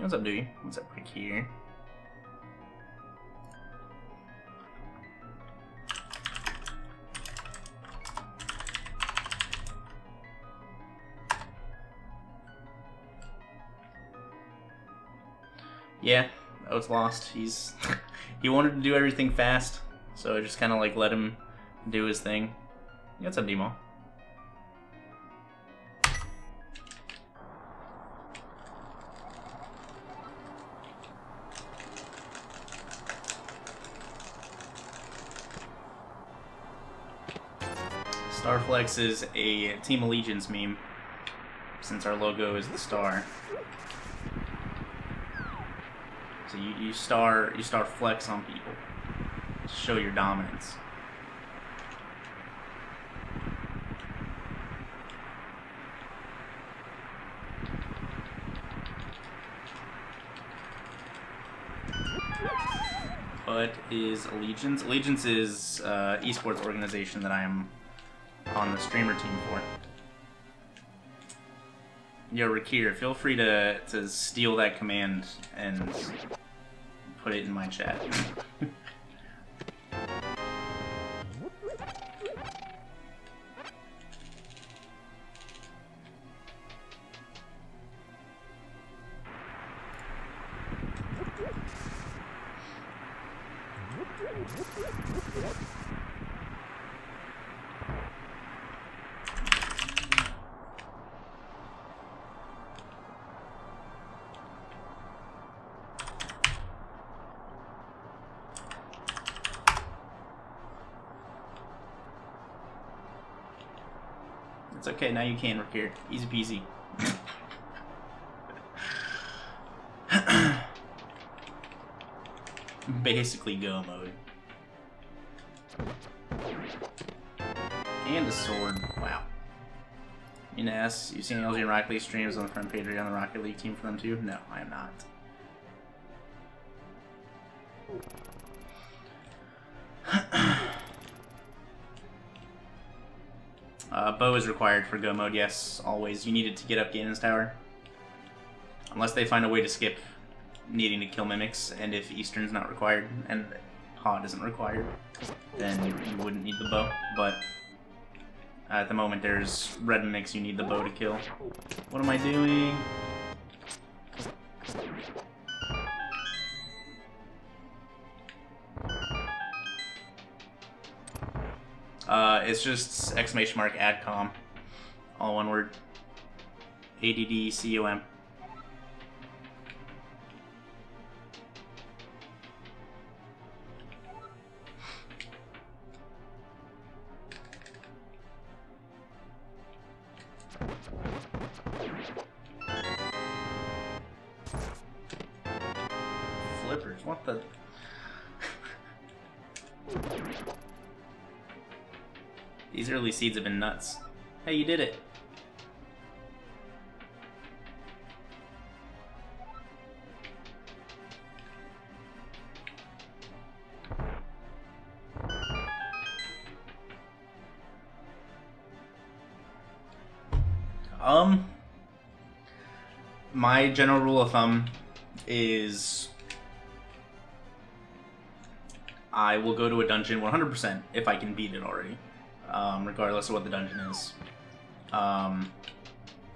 What's up, dude? What's up, quick here? Yeah, Oates lost. He's he wanted to do everything fast, so I just kind of like let him do his thing. What's up, Demo? Starflex is a Team Allegiance meme, since our logo is the star. So you star flex on people, show your dominance. What is Allegiance? Allegiance is esports organization that I am on the streamer team for. Yo, Rakir, feel free to steal that command and put it in my chat. It's okay, now you can, Rakir. Easy peasy. Basically go mode. And a sword. Wow. Ines, you seen LG and Rocket League streams on the front page? Are you on the Rocket League team for them too? No, I am not. Bow is required for go mode, yes, always. You need it to get up Ganon's Tower. Unless they find a way to skip needing to kill mimics, and if Eastern's not required, and Pod isn't required, then you wouldn't need the bow. But at the moment there's red mimics you need the bow to kill. What am I doing? It's just !ADCOM. All one word. ADDCOM. Flippers, what the... These early seeds have been nuts. Hey, you did it. My general rule of thumb is I will go to a dungeon 100% if I can beat it already. Regardless of what the dungeon is.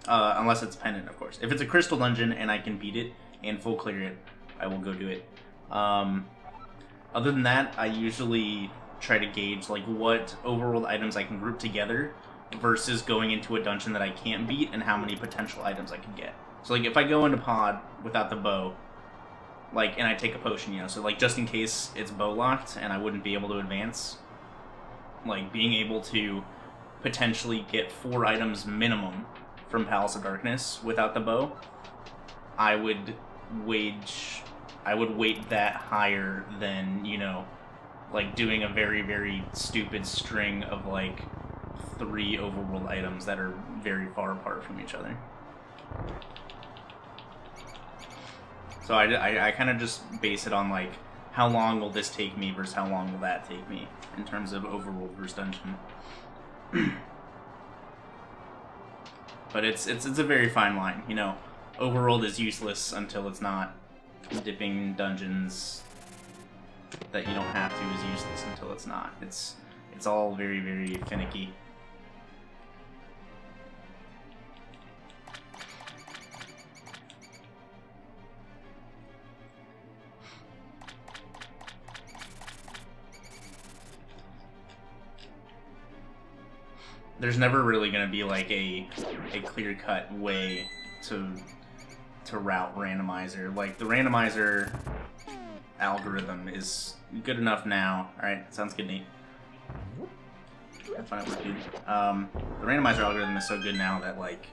Unless it's pendant, of course. If it's a crystal dungeon and I can beat it and full clear it, I will go do it. Other than that, I usually try to gauge like what overworld items I can group together versus going into a dungeon that I can't beat and how many potential items I can get. So like if I go into Pod without the bow, like, and I take a potion, you know, so like just in case it's bow locked and I wouldn't be able to advance, like being able to potentially get 4 items minimum from Palace of Darkness without the bow, I would weight that higher than, you know, like doing a very, very stupid string of like 3 overworld items that are very far apart from each other. So I kind of just base it on like how long will this take me versus how long will that take me in terms of overworld versus dungeon. But it's a very fine line, you know. Overworld is useless until it's not. Dipping dungeons that you don't have to is useless until it's not. It's all very, very finicky. There's never really going to be like a clear-cut way to route randomizer. Like, the randomizer algorithm is good enough now. Alright, sounds good, Nate. Have fun at work, dude. The randomizer algorithm is so good now that, like,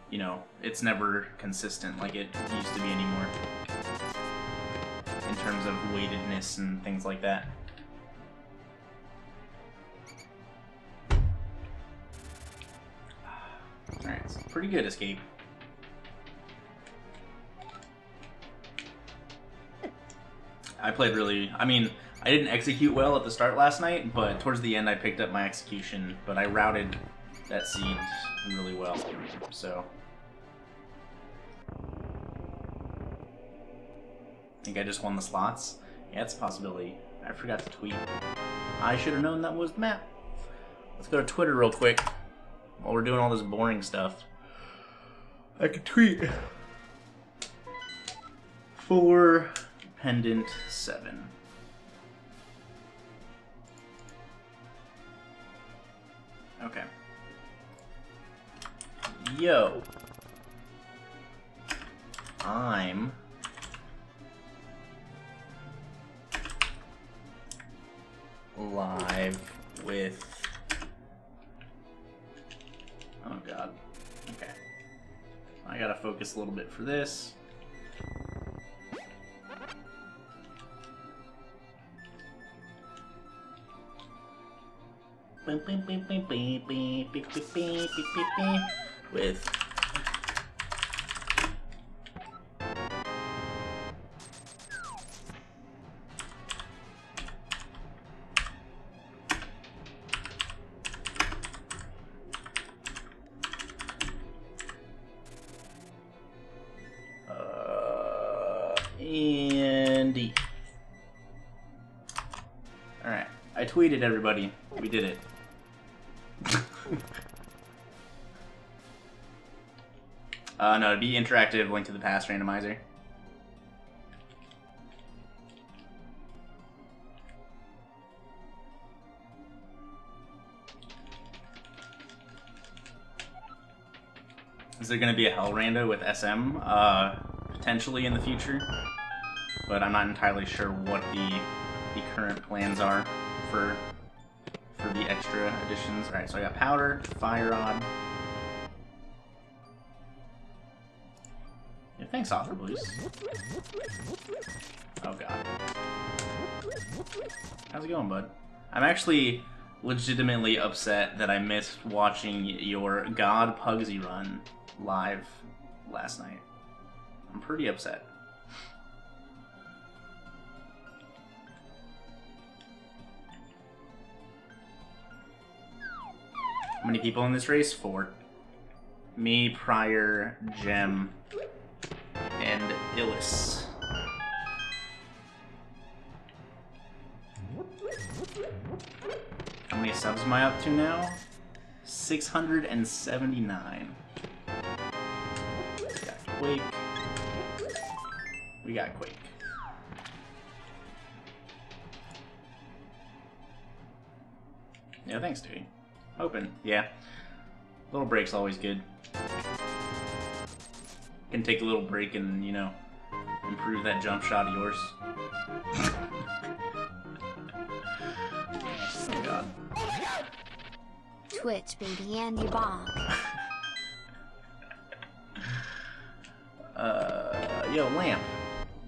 you know, it's never consistent like it used to be anymore. In terms of weightedness and things like that. Alright, it's a pretty good escape. I played really... I mean, I didn't execute well at the start last night, but towards the end I picked up my execution, but I routed that seed really well, so... I think I just won the slots. Yeah, it's a possibility. I forgot to tweet. I should have known that was the map. Let's go to Twitter real quick. While we're doing all this boring stuff, I could tweet for Pendant 7. Okay. Yo. I'm live with... Oh god. Okay. I gotta focus a little bit for this. With Andy. Alright. I tweeted everybody. We did it. No, it'd be interactive, link to the past randomizer. Is there going to be a Hell Rando with SM? Potentially in the future, but I'm not entirely sure what the current plans are for the extra additions. Alright, so I got Powder, Fire Rod. Yeah, thanks, Author Blues. Oh god. How's it going, bud? I'm actually legitimately upset that I missed watching your God Pugsy run live last night. I'm pretty upset. How many people in this race? 4. Me, Pryor, Gem, and Illis. How many subs am I up to now? 679. We got Quake. We got Quake. Yeah, thanks, dude. Hoping. Yeah. Little break's always good. Can take a little break and, you know, improve that jump shot of yours. Oh god. Twitch, baby, Andy Bob. Yo, Lamp.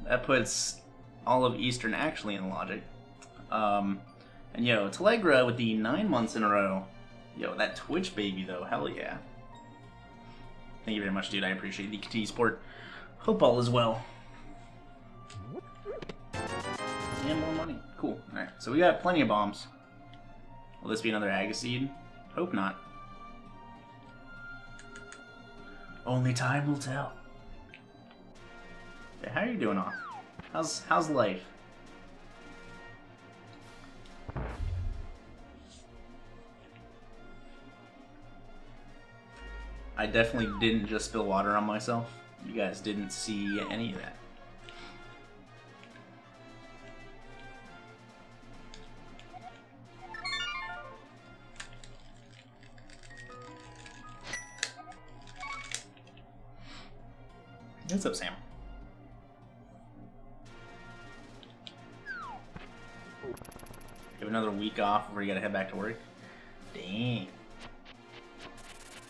That puts all of Eastern actually in logic. And yo, Telegra with the 9 months in a row. Yo, that Twitch baby though, hell yeah. Thank you very much, dude. I appreciate the continued support. Hope all is well. And more money. Cool. Alright, so we got plenty of bombs. Will this be another Agaseed? Hope not. Only time will tell. Okay, how are you doing off? How's life? I definitely didn't just spill water on myself. You guys didn't see any of that. What's up, Sam? You have another week off before you gotta head back to work? Dang.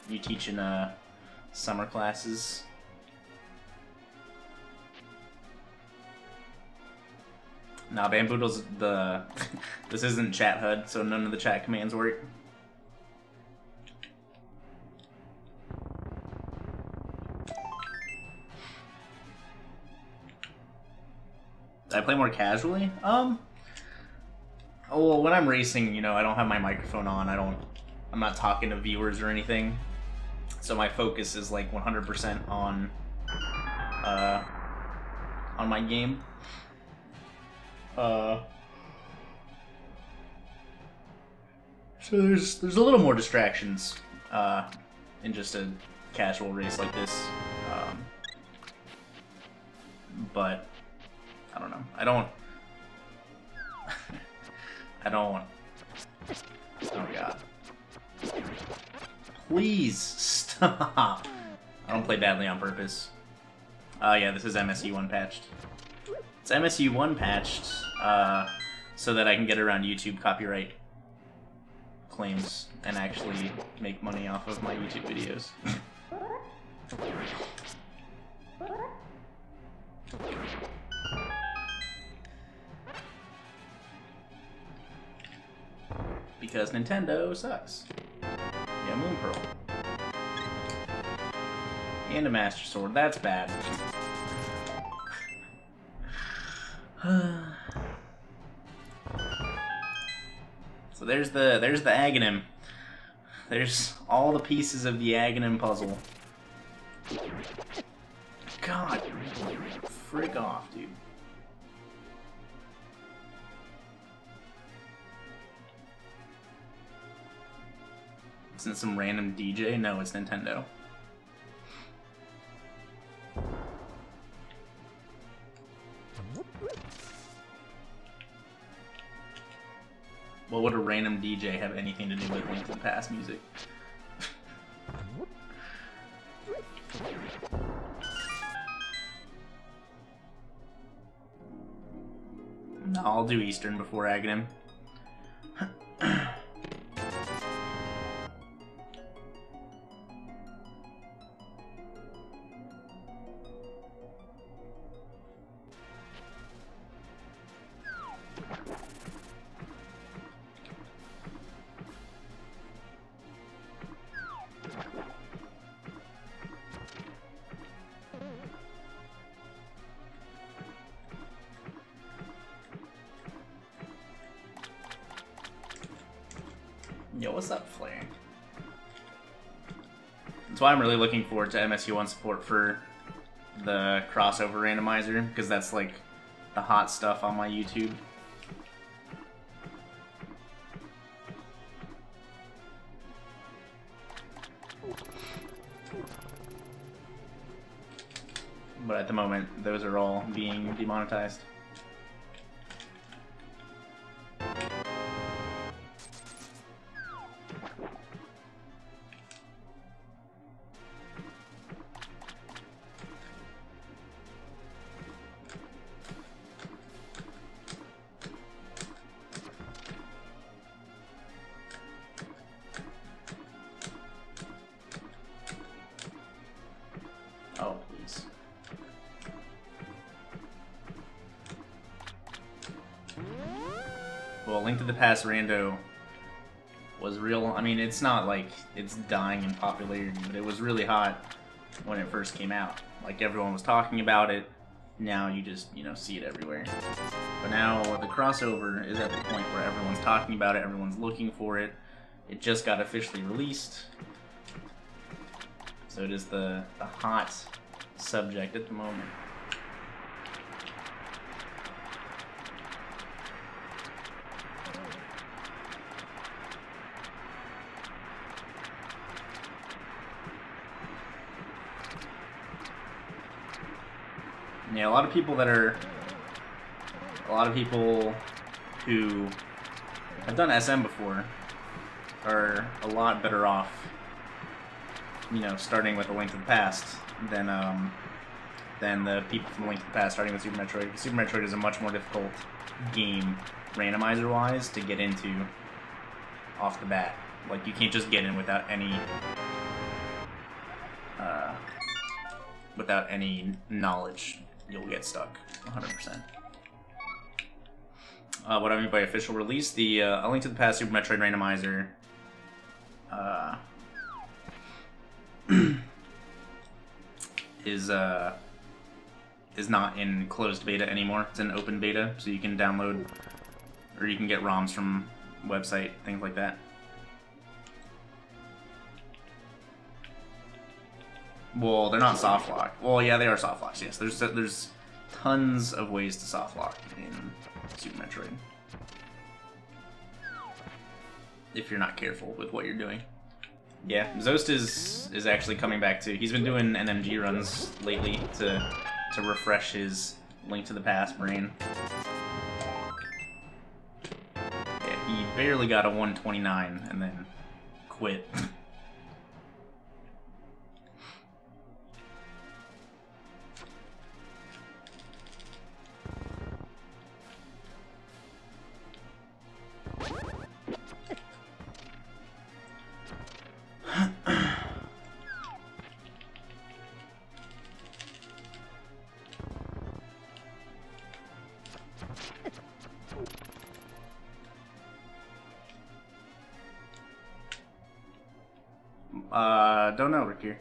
You teaching summer classes? Nah, Bamboodle's the this isn't chat HUD, so none of the chat commands work. I play more casually? Oh, well, when I'm racing, you know, I don't have my microphone on. I'm not talking to viewers or anything. So my focus is like 100% on my game. So there's a little more distractions in just a casual race like this. But I don't know. Oh god. Please stop. I don't play badly on purpose. Yeah, this is MSU1 patched. It's MSU1 patched so that I can get around YouTube copyright claims and actually make money off of my YouTube videos. Because Nintendo sucks. Yeah, Moon Pearl. And a Master Sword. That's bad. So there's the Aghanim. There's all the pieces of the Aghanim puzzle. God, frick off, dude. Isn't it some random DJ? No, it's Nintendo. What would a random DJ have anything to do with Link to the Past music? No, I'll do Eastern before Aghanim. Yo, what's up, Flare? That's why I'm really looking forward to MSU1 support for the crossover randomizer, because that's like the hot stuff on my YouTube. But at the moment, those are all being demonetized. Oh, please. Well, Link to the Past Rando was real. I mean, it's not like it's dying in popularity, but it was really hot when it first came out. Like, everyone was talking about it. Now you just, you know, see it everywhere. But now the crossover is at the point where everyone's talking about it, everyone's looking for it. It just got officially released. So it is the hot subject at the moment. Yeah, a lot of people who have done SM before are a lot better off, you know, starting with A Link to the Past than the people from A Link to the Past starting with Super Metroid. Super Metroid is a much more difficult game, randomizer-wise, to get into off the bat. Like, you can't just get in without any knowledge. You'll get stuck, 100%. What I mean by official release, the A Link to the Past Super Metroid Randomizer is not in closed beta anymore. It's in open beta, so you can download or you can get ROMs from website, things like that. Well, they're not soft lock. Well, yeah, they are soft locks. Yes, there's tons of ways to soft lock in Super Metroid if you're not careful with what you're doing. Yeah, Zost is actually coming back too. He's been doing NMG runs lately to refresh his Link to the Past brain. Yeah, he barely got a 129 and then quit. Don't know, Rick here.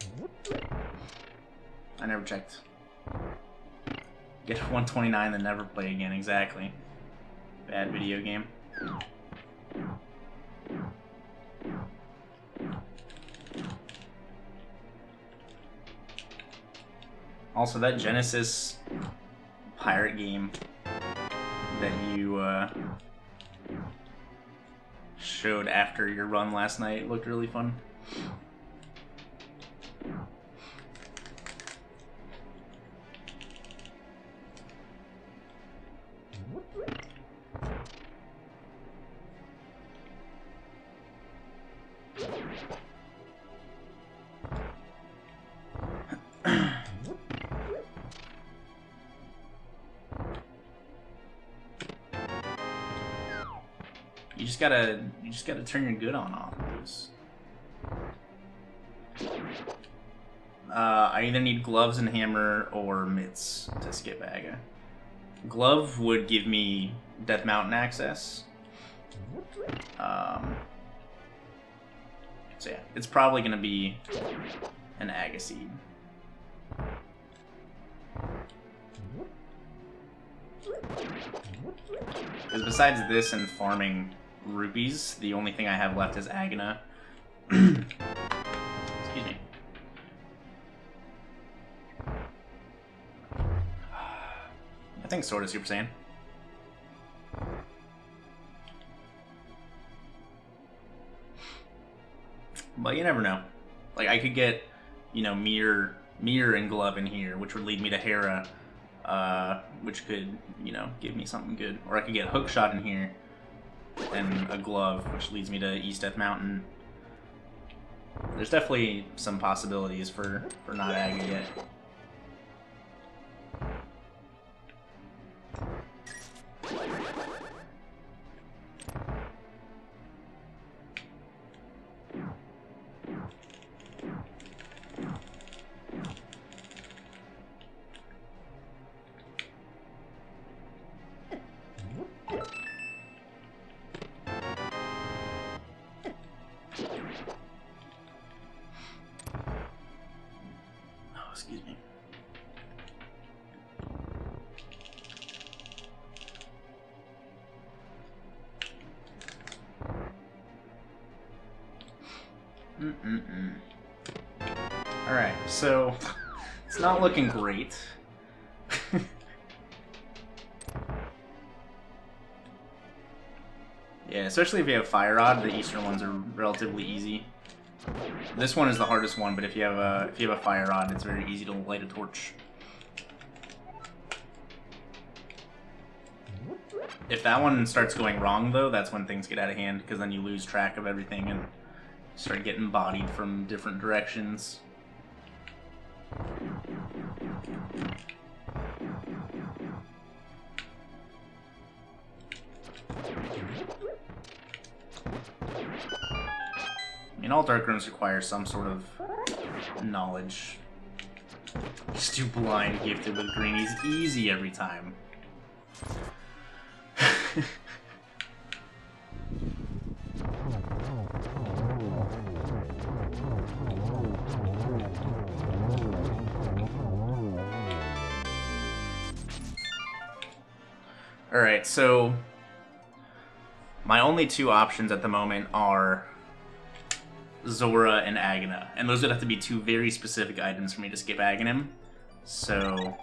I never checked. Get 129 then never play again, exactly. Bad video game. Also, that Genesis pirate game that you showed after your run last night looked really fun. You just gotta turn your good on off, Bruce. I either need gloves and hammer or mitts to skip Aga. Glove would give me Death Mountain access. So yeah, it's probably gonna be an Aga seed. Because besides this and farming rupees, the only thing I have left is Agana. Excuse me. I think Sword is Super Saiyan. But you never know. Like, I could get, you know, Mirror and Glove in here, which would lead me to Hera, which could, you know, give me something good. Or I could get Hookshot in here and a Glove, which leads me to East Death Mountain. There's definitely some possibilities for not Aga yet. Excuse me. Alright, so it's not looking great. Yeah, especially if you have Fire Rod, the eastern ones are relatively easy. This one is the hardest one, but if you have a Fire Rod, it's very easy to light a torch. If that one starts going wrong, though, that's when things get out of hand, because then you lose track of everything and start getting bodied from different directions. I mean, all dark rooms require some sort of knowledge. Just do blind gifted with greenies easy every time. Alright, so my only two options at the moment are Zora and Aghanim, and those would have to be two very specific items for me to skip Aghanim. So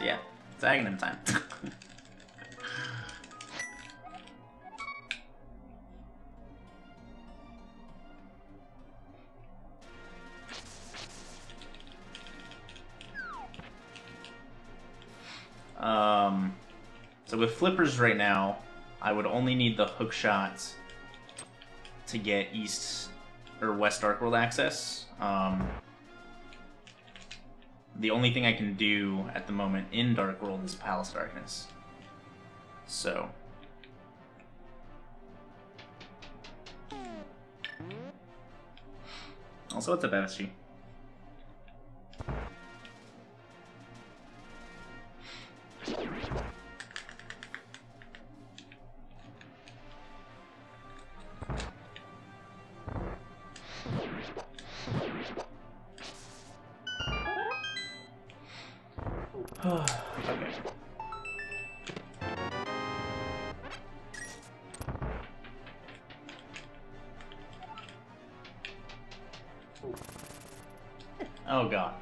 yeah, it's Aghanim time. So with flippers right now, I would only need the hook shot to get East or West Dark World access. The only thing I can do at the moment in Dark World is Palace Darkness. So also, what's up, FSG? Okay. Oh god.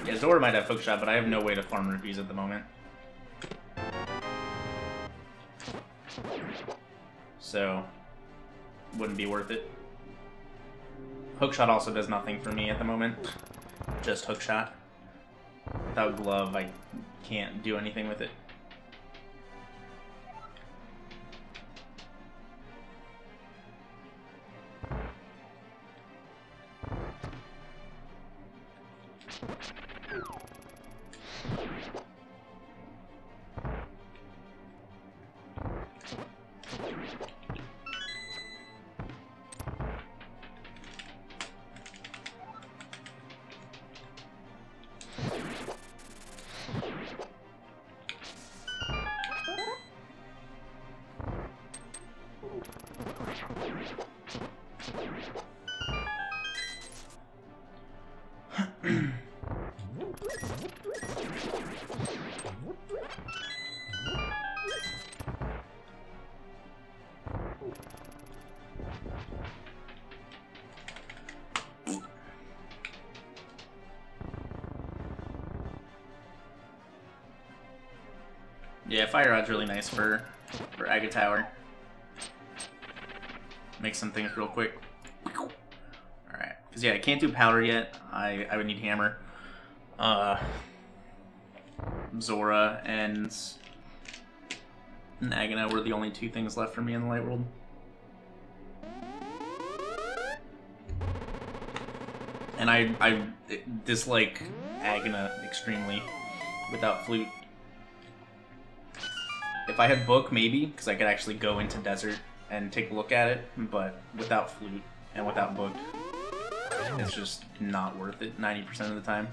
Yeah, Zora might have hookshot, but I have no way to farm rupees at the moment. So, wouldn't be worth it. Hookshot also does nothing for me at the moment. Just hookshot. Without glove, I can't do anything with it. Yeah, Fire Rod's really nice for Aga Tower. Make some things real quick. Alright. Because yeah, I can't do powder yet. I would need hammer. Zora and Aghanim were the only two things left for me in the light world. And I dislike Aghanim extremely without flute. If I had book, maybe, because I could actually go into desert and take a look at it, but without flute and without book, it's just not worth it 90% of the time.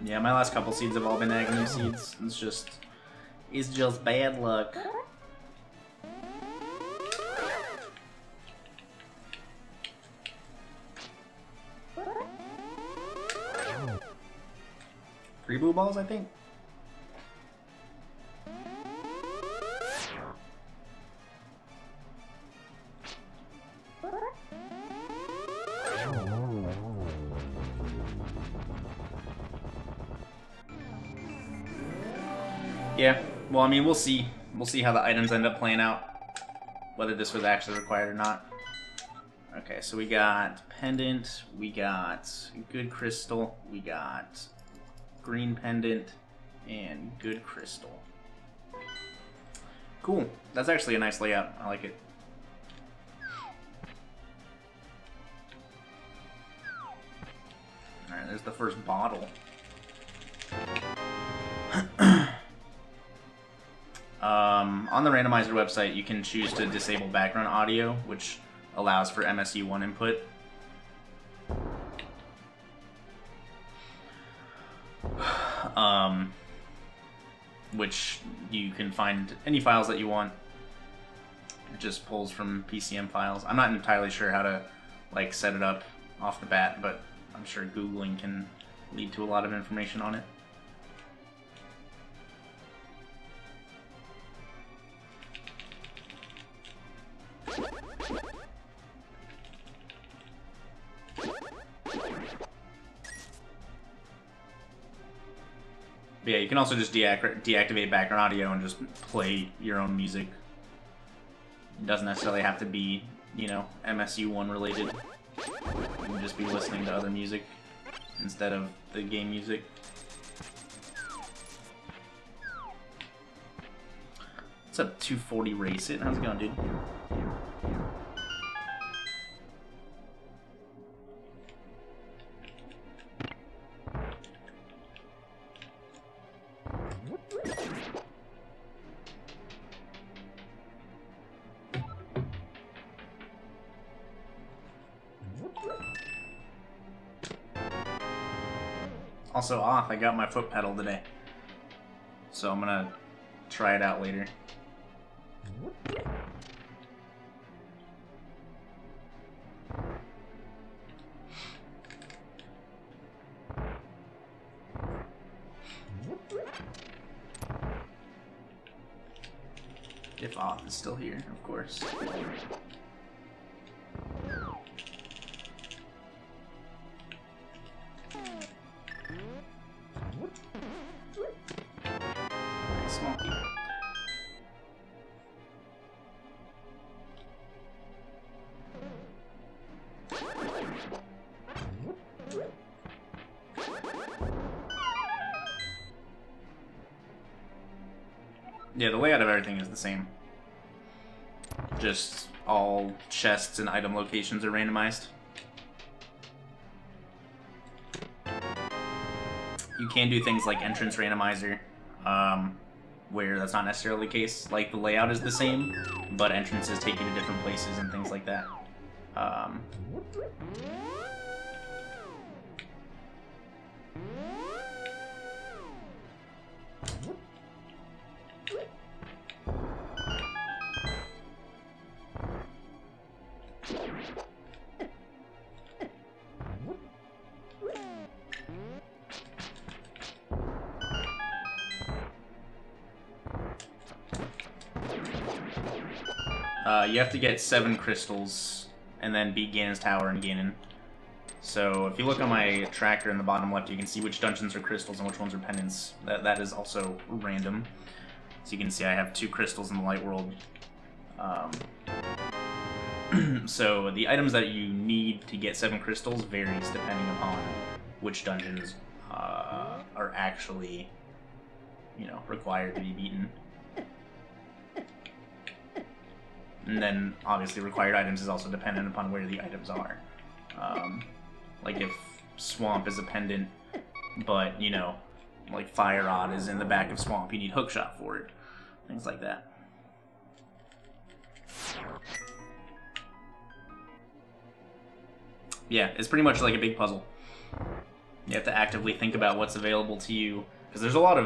Yeah, my last couple seeds have all been Aghanim seeds. It's just bad luck. 3 blue balls, I think. Yeah, well, I mean, we'll see. We'll see how the items end up playing out. Whether this was actually required or not. Okay, so we got pendant, we got good crystal, we got green pendant, and good crystal. Cool. That's actually a nice layout. I like it. Alright, there's the first bottle. On the Randomizer website, you can choose to disable background audio, which allows for MSU1 input. Which you can find any files that you want. It just pulls from PCM files. I'm not entirely sure how to like set it up off the bat, but I'm sure Googling can lead to a lot of information on it. But yeah, you can also just deactivate background audio and just play your own music. It doesn't necessarily have to be, you know, MSU1 related. You can just be listening to other music instead of the game music. What's up, 240 Race It? How's it going, dude? Also off, I got my foot pedal today. So I'm gonna try it out later. If off is still here, of course. Smoky. Yeah, the layout of everything is the same. Just all chests and item locations are randomized. You can do things like entrance randomizer, where that's not necessarily the case. Like, the layout is the same, but entrances take you to different places and things like that. You have to get 7 crystals and then beat Ganon's Tower and Ganon. So if you look on my tracker in the bottom left, you can see which dungeons are crystals and which ones are pendants. That is also random. So you can see I have 2 crystals in the light world. So the items that you need to get 7 crystals varies depending upon which dungeons are actually, you know, required to be beaten. And then, obviously, required items is also dependent upon where the items are. Like, if Swamp is a pendant, but, you know, like Fire Rod is in the back of Swamp, you need Hookshot for it. Things like that. Yeah, it's pretty much like a big puzzle. You have to actively think about what's available to you, because there's a lot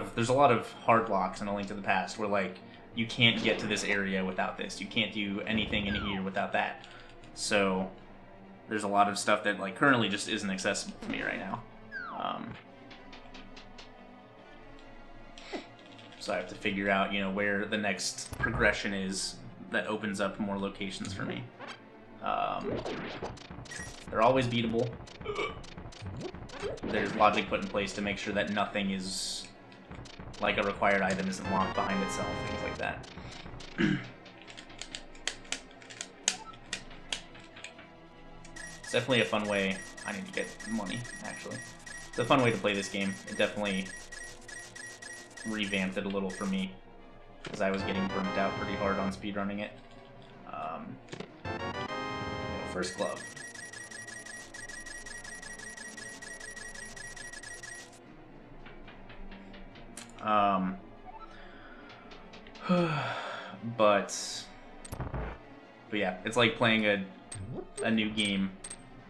of hard blocks in A Link to the Past where, like, you can't get to this area without this. You can't do anything in here without that. So there's a lot of stuff that, like, currently just isn't accessible to me right now. So I have to figure out, you know, where the next progression is that opens up more locations for me. They're always beatable. There's logic put in place to make sure that nothing is, like a required item isn't locked behind itself, things like that. It's definitely a fun way. I need to get money, actually. It's a fun way to play this game. It definitely revamped it a little for me, because I was getting burnt out pretty hard on speedrunning it. First glove. But yeah, it's like playing a new game,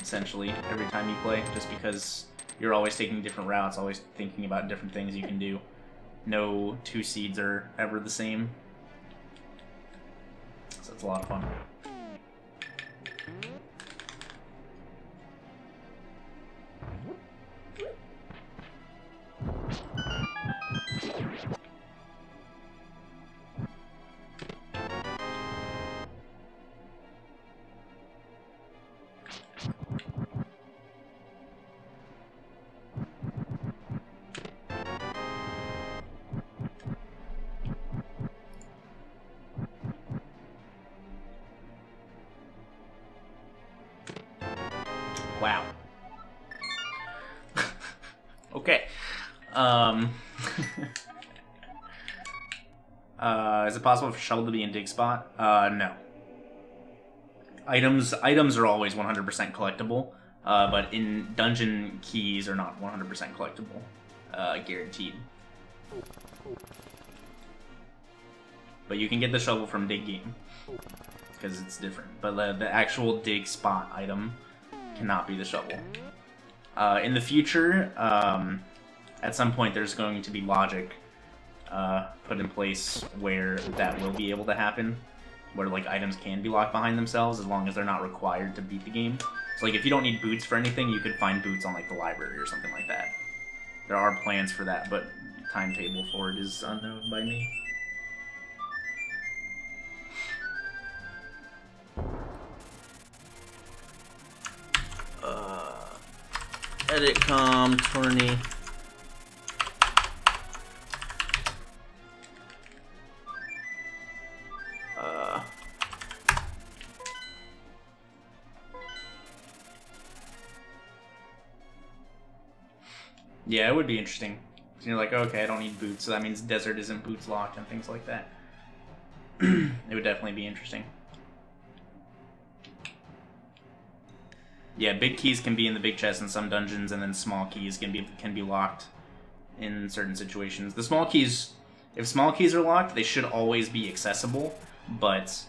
essentially, every time you play, just because you're always taking different routes, always thinking about different things you can do. No two seeds are ever the same. So it's a lot of fun. Wow. Okay. Is it possible for Shuttle to be in Dig Spot? No. Items are always 100% collectible, but in dungeon keys are not 100% collectible, guaranteed. But you can get the shovel from Dig Game, because it's different. But the actual Dig Spot item cannot be the shovel. In the future, at some point there's going to be logic put in place where that will be able to happen, where like items can be locked behind themselves as long as they're not required to beat the game. So like if you don't need boots for anything, you could find boots on like the library or something like that. There are plans for that, but timetable for it is unknown by me. Edit com tourney. Yeah, it would be interesting. You're like, okay, I don't need boots, so that means desert isn't boots locked and things like that. It would definitely be interesting. Yeah, big keys can be in the big chest in some dungeons, and then small keys can be locked in certain situations. The small keys, if small keys are locked, they should always be accessible, but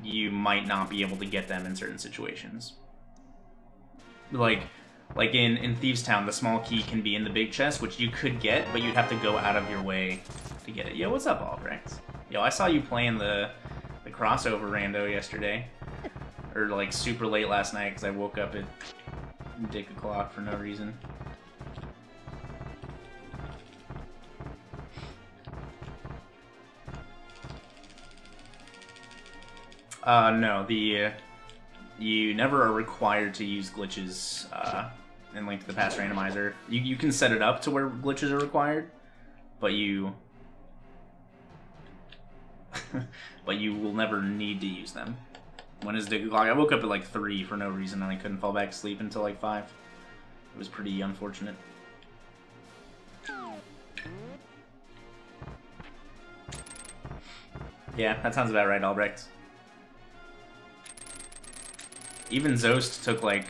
you might not be able to get them in certain situations. Like in Thieves Town, the small key can be in the big chest, which you could get, but you'd have to go out of your way to get it. Yo, what's up, Albrecht? Yo, I saw you playing the crossover rando yesterday. Or like super late last night because I woke up at dick o'clock for no reason. No, you never are required to use glitches in Link to the Past Randomizer. You can set it up to where glitches are required, but you will never need to use them. When is dick o'clock? I woke up at like 3 for no reason and I couldn't fall back to sleep until like 5. It was pretty unfortunate. Yeah, that sounds about right, Albrecht. Even Zost took like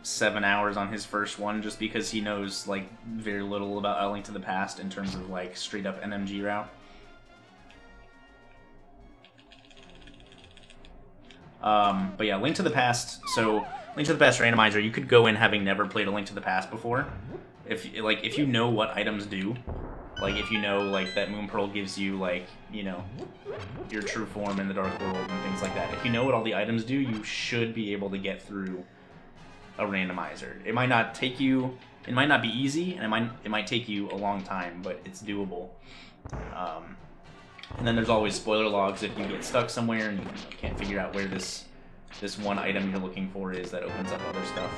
7 hours on his first one just because he knows like very little about A Link to the Past in terms of like straight up NMG route. But yeah, Link to the Past. So Link to the Past Randomizer, you could go in having never played A Link to the Past before. If you know what items do, like if you know like that Moon Pearl gives you like, you know, your true form in the Dark World and things like that. If you know what all the items do, you should be able to get through a randomizer. It might not take you, it might not be easy, and it might take you a long time, but it's doable. And then there's always spoiler logs if you get stuck somewhere and you can't figure out where this one item you're looking for is that opens up other stuff.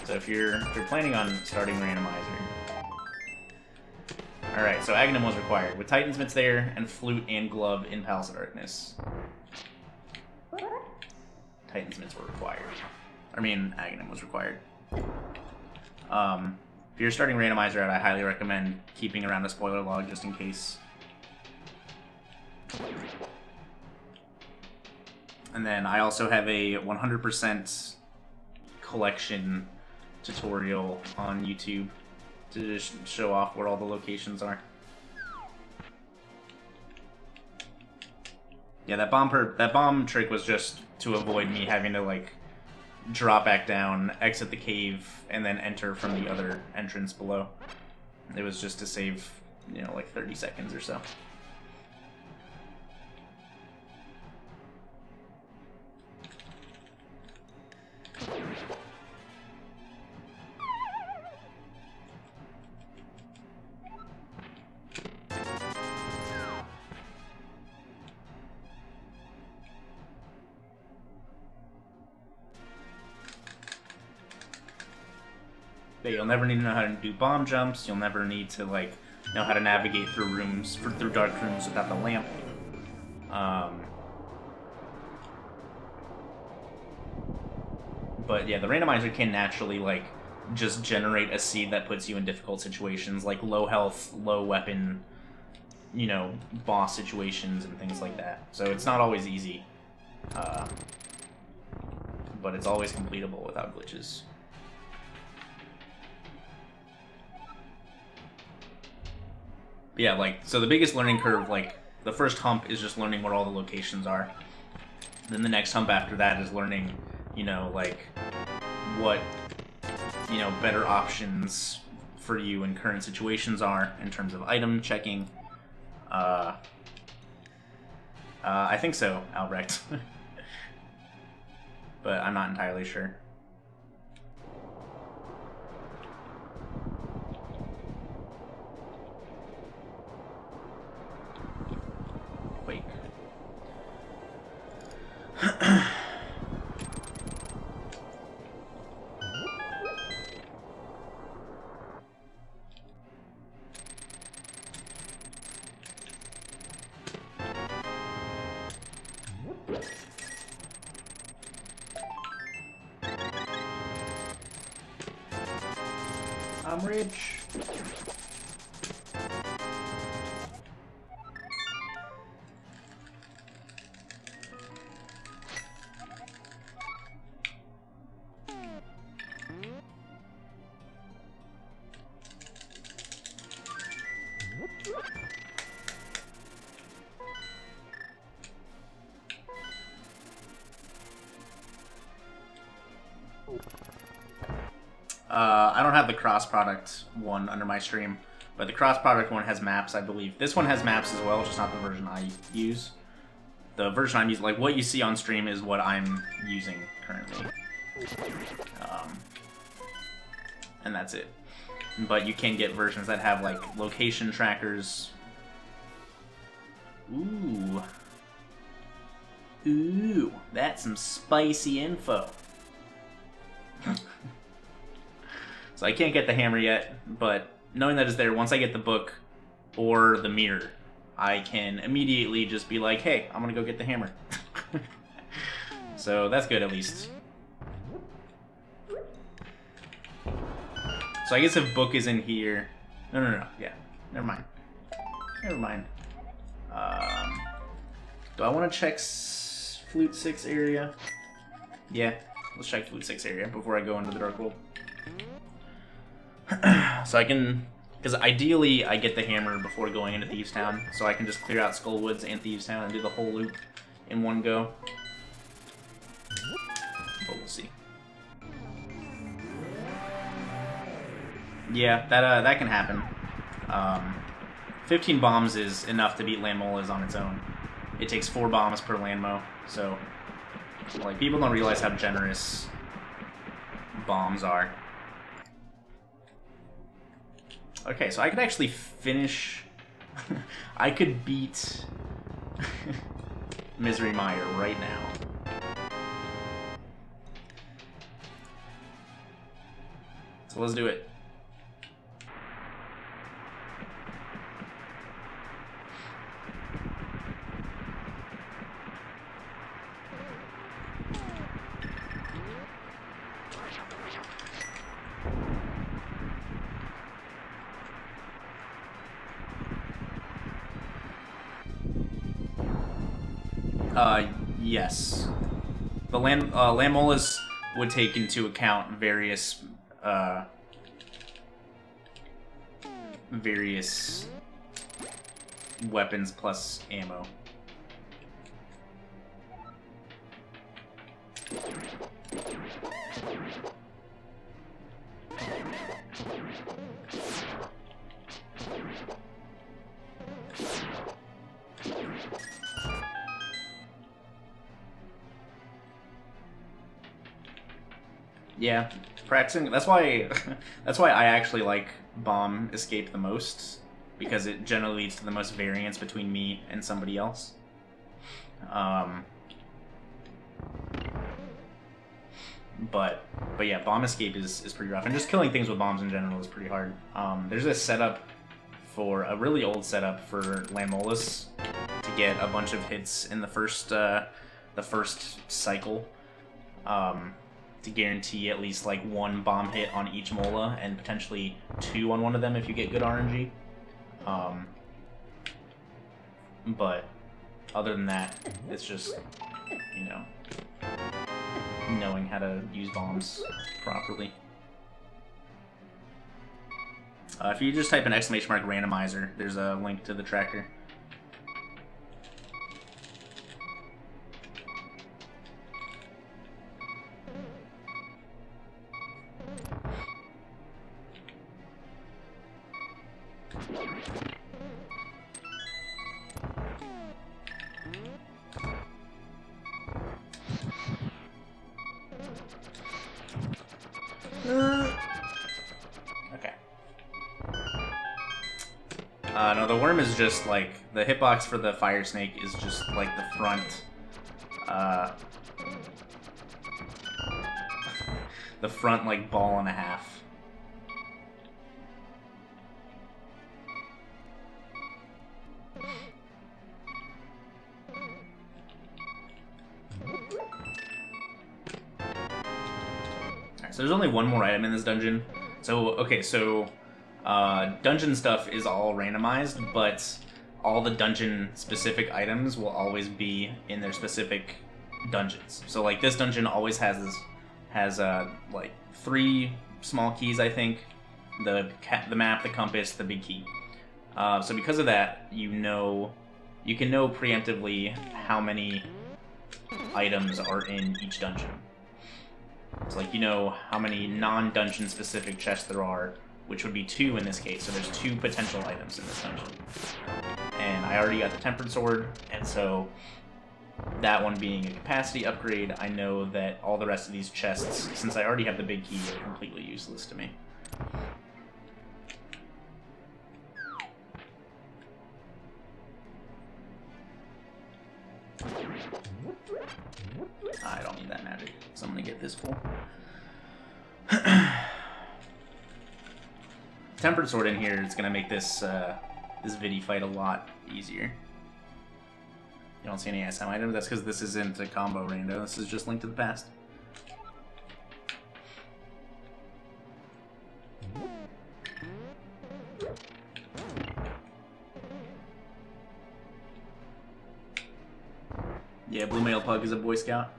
So if you're planning on starting Randomizer, all right. So Aghanim was required with Titan's Mitts there and Flute and Glove in Palace of Darkness. Titan's Mitts were required. I mean, Aghanim was required. If you're starting Randomizer out, I highly recommend keeping around a spoiler log just in case. And then I also have a 100% collection tutorial on YouTube to just show off where all the locations are. Yeah, that bomb trick was just to avoid me having to like drop back down, exit the cave, and then enter from the other entrance below. It was just to save, you know, like 30 seconds or so. But you'll never need to know how to do bomb jumps. You'll never need to like know how to navigate through rooms, through dark rooms without the lamp. But yeah, the randomizer can naturally like just generate a seed that puts you in difficult situations, like low health, low weapon, you know, boss situations and things like that. So it's not always easy, but it's always completable without glitches. Yeah, like, so the biggest learning curve, like, the first hump is just learning where all the locations are. Then the next hump after that is learning, you know, like, what, you know, better options for you in current situations are in terms of item checking. I think so, Albrecht. But I'm not entirely sure. Wait. I'm rich. I don't have the cross-product one under my stream, but the cross-product one has maps, I believe. This one has maps as well, just not the version I use. The version I'm using, like what you see on stream is what I'm using currently. And that's it. But you can get versions that have like location trackers. Ooh. Ooh, that's some spicy info. So I can't get the hammer yet, but knowing that it's there, once I get the book or the mirror, I can immediately just be like, hey, I'm gonna go get the hammer. So that's good at least. So I guess if book is in here... No, yeah, never mind. Never mind. Do I want to check Flute 6 area? Yeah, let's check Flute 6 area before I go into the Dark World. So I can, because ideally I get the hammer before going into Thieves Town, so I can just clear out Skullwoods and Thieves Town and do the whole loop in one go. But we'll see. Yeah, that can happen. 15 bombs is enough to beat Landmola's on its own. It takes 4 bombs per Landmo, so like people don't realize how generous bombs are. Okay, so I could actually finish... I could beat Misery Mire right now. So let's do it. Yes. The Lamolas would take into account various weapons plus ammo. Yeah, practicing. That's why. That's why I actually like Bomb Escape the most, because it generally leads to the most variance between me and somebody else. But yeah, Bomb Escape is pretty rough, and just killing things with bombs in general is pretty hard. There's a setup for a really old setup for Lamolas to get a bunch of hits in the first cycle. To guarantee at least like one bomb hit on each Mola, and potentially 2 on one of them if you get good RNG. But other than that, it's just, you know, knowing how to use bombs properly. If you just type in !randomizer, there's a link to the tracker. Okay. No, the worm is just like the hitbox for the fire snake is just like the front, the front like ball and a half. So there's only one more item in this dungeon. So, okay, so dungeon stuff is all randomized, but all the dungeon-specific items will always be in their specific dungeons. So, like, this dungeon always has like 3 small keys, I think. The map, the compass, the big key. So because of that, you can know preemptively how many items are in each dungeon. It's like, you know how many non-dungeon specific chests there are, which would be 2 in this case, so there's 2 potential items in this dungeon. And I already got the Tempered Sword, and so that one being a capacity upgrade, I know that all the rest of these chests, since I already have the big key, are completely useless to me. I don't need that magic, so I'm gonna get this full. Tempered Sword in here is gonna make this this Vidi fight a lot easier. You don't see any SM items? That's because this isn't a combo rando. This is just Link to the Past. Yeah, Blue Male Pug is a Boy Scout.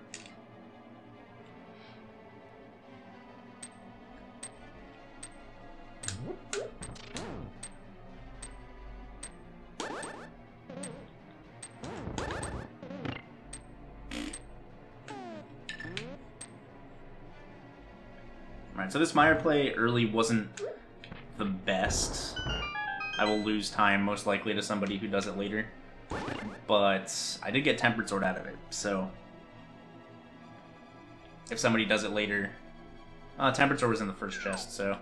Alright, so this Mire play early wasn't the best. I will lose time, most likely, to somebody who does it later. But I did get Tempered Sword out of it, so if somebody does it later... Tempered Sword was in the first chest, so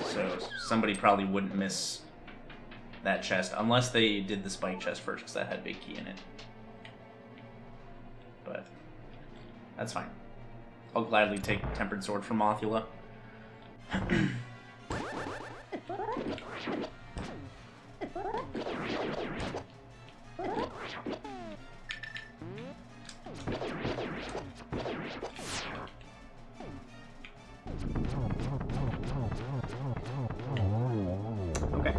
So somebody probably wouldn't miss that chest unless they did the spike chest first, because that had big key in it. But that's fine. I'll gladly take Tempered Sword from Mothula. Okay.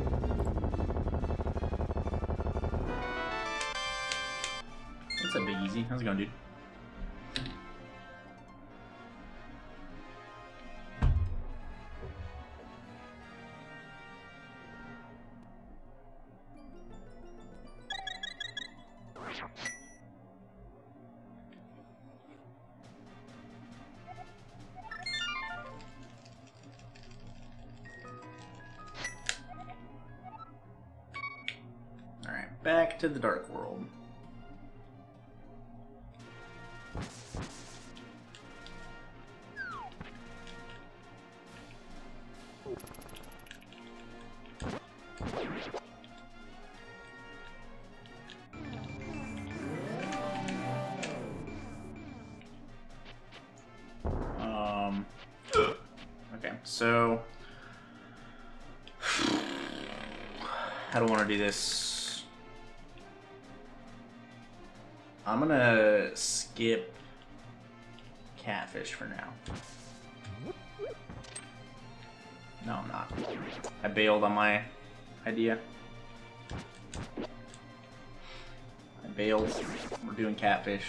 That's a big easy. How's it going, dude? Alright, back to the Dark World. Okay, so how do I want to do this? I'm gonna skip Catfish for now. No, I'm not. I bailed on my idea. I bailed. We're doing Catfish.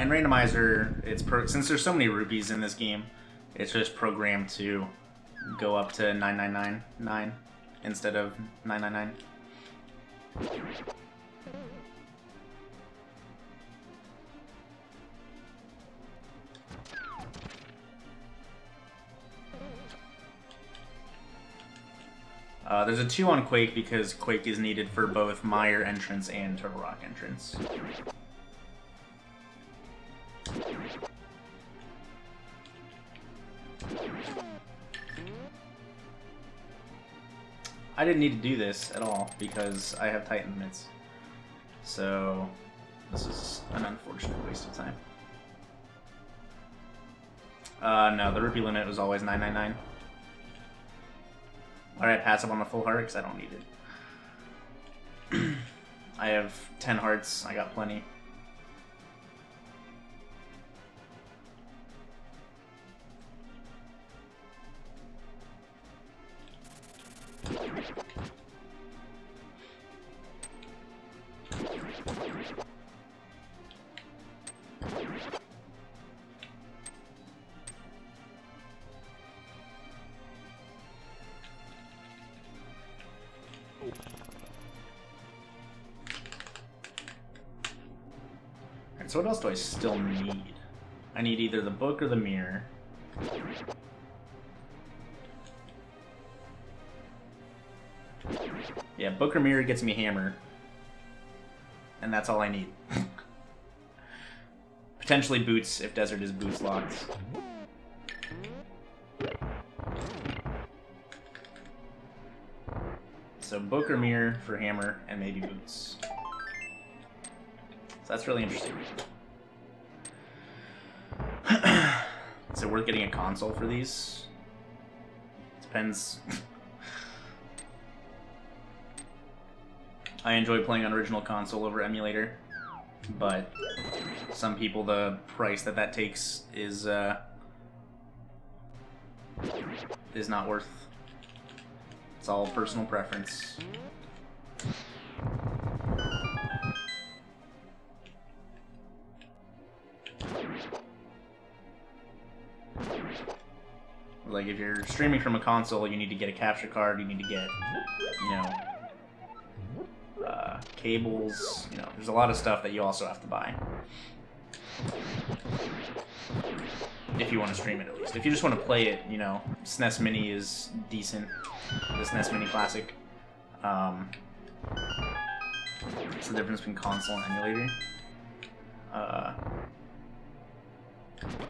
In Randomizer, since there's so many rupees in this game, it's just programmed to go up to 9999 instead of 999. There's a 2 on Quake because Quake is needed for both Mire entrance and Turtle Rock entrance. I didn't need to do this at all because I have Titan limits. So this is an unfortunate waste of time. No, the rupee limit was always 999. Alright, passive on the full heart because I don't need it. I have 10 hearts, I got plenty. Alright, so what else do I still need? I need either the book or the mirror. Yeah, book or mirror gets me hammer. And that's all I need. Potentially boots if desert is boots locked. So book or mirror for hammer and maybe boots. So that's really interesting. Is it worth getting a console for these? Depends. I enjoy playing on original console over emulator, but some people the price that takes is not worth. It's all personal preference. Like Like, if you're streaming from a console, you need to get a capture card, you need to get, you know, cables, you know, there's a lot of stuff that you also have to buy. If you want to stream it, at least. If you just want to play it, you know, SNES Mini is decent. The SNES Mini Classic. What's the difference between console and emulator?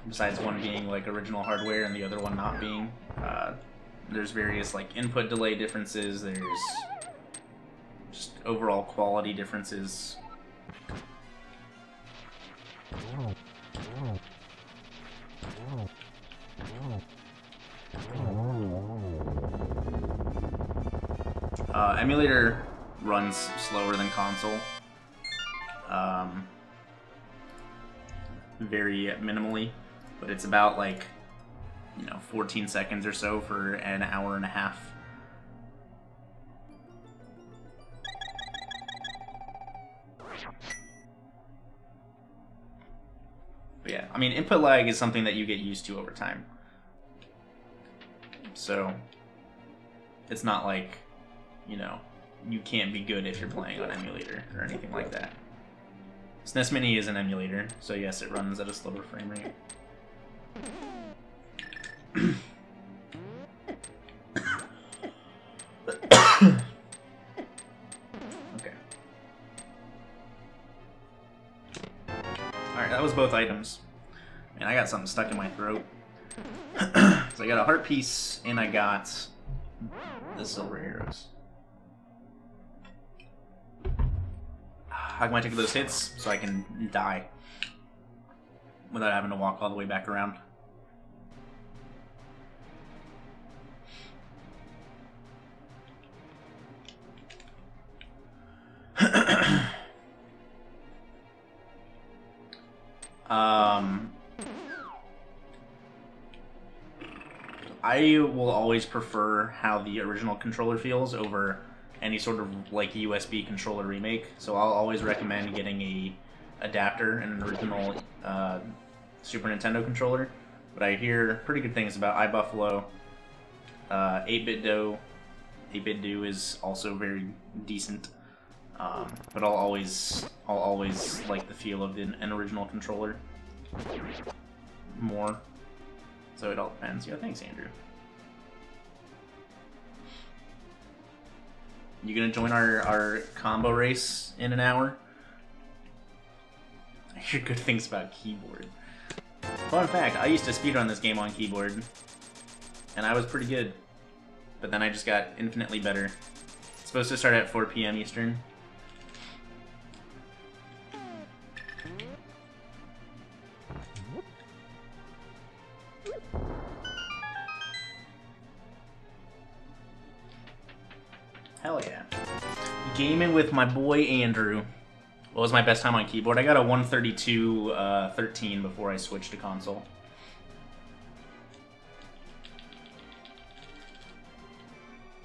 Besides one being like original hardware and the other one not being, there's various like input delay differences. There's just overall quality differences. Emulator runs slower than console. Very minimally, but it's about like, you know, 14 seconds or so for an hour and a half. But yeah, I mean, input lag is something that you get used to over time. So it's not like, you know, you can't be good if you're playing on emulator or anything like that. SNES Mini is an emulator, so yes, it runs at a slower frame rate. Okay. Alright, that was both items. Man, I got something stuck in my throat. So I got a heart piece, and I got the silver arrows. How can I take those hits so I can die without having to walk all the way back around? I will always prefer how the original controller feels over any sort of like USB controller remake, so I'll always recommend getting a adapter and an original Super Nintendo controller. But I hear pretty good things about iBuffalo. 8-Bit Do. 8-Bit Do is also very decent, but I'll always like the feel of an original controller more. So it all depends. Yeah, thanks, Andrew. You gonna join our combo race in an hour? I hear good things about keyboard. Fun fact, I used to speedrun this game on keyboard, and I was pretty good. But then I just got infinitely better. It's supposed to start at 4 p.m. Eastern. Hell yeah. Gaming with my boy Andrew. What was my best time on keyboard? I got a 132.13 before I switched to console.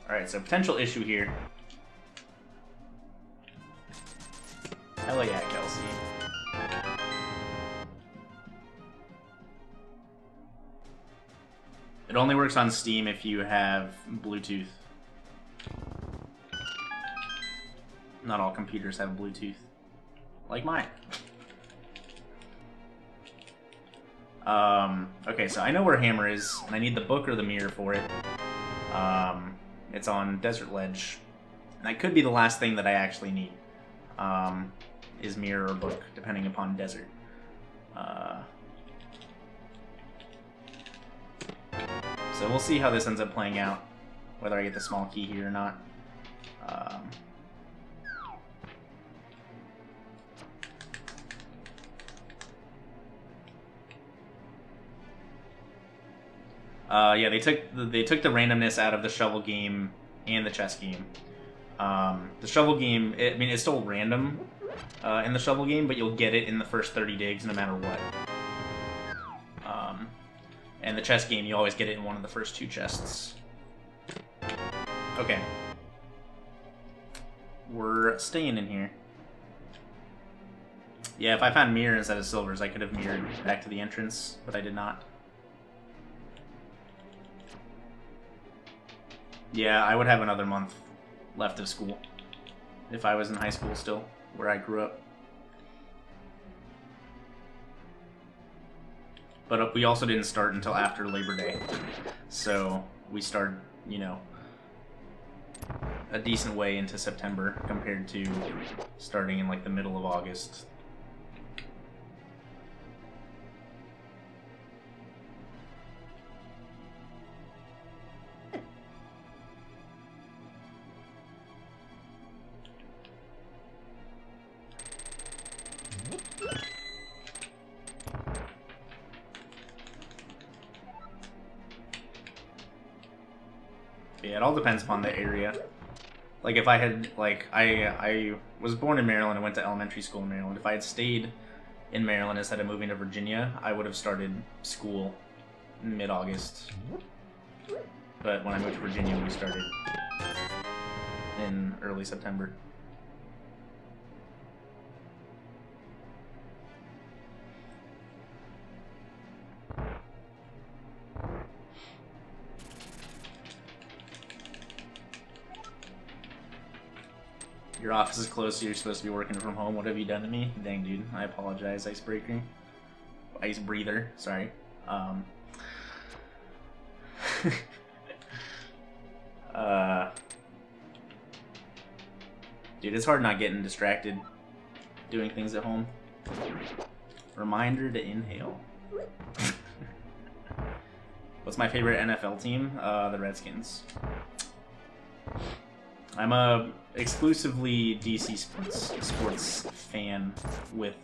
Alright, so potential issue here. Hell yeah, Kelsey. It only works on Steam if you have Bluetooth. Not all computers have Bluetooth. Like mine. Okay, so I know where Hammer is, and I need the book or the mirror for it. It's on Desert Ledge. And that could be the last thing that I actually need. Is mirror or book, depending upon desert. So we'll see how this ends up playing out. Whether I get the small key here or not. Yeah, they took the randomness out of the shovel game and the chess game. The shovel game, I mean, it's still random in the shovel game, but you'll get it in the first 30 digs no matter what. And the chess game, you always get it in one of the first 2 chests. Okay. We're staying in here. Yeah, if I found mirror instead of silvers, I could have mirrored back to the entrance, but I did not. Yeah, I would have another month left of school if I was in high school still, where I grew up. But we also didn't start until after Labor Day. So we started, you know, a decent way into September compared to starting in like the middle of August. Yeah, it all depends upon the area. Like if I had, like, I was born in Maryland and went to elementary school in Maryland. If I had stayed in Maryland instead of moving to Virginia, I would have started school in mid-August. But when I moved to Virginia, we started in early September. Your office is closed, so you're supposed to be working from home. What have you done to me? Dang, dude. I apologize, Icebreaker. Ice Breather, sorry. Dude, it's hard not getting distracted doing things at home. Reminder to inhale. What's my favorite NFL team? The Redskins. I'm a exclusively DC sports fan with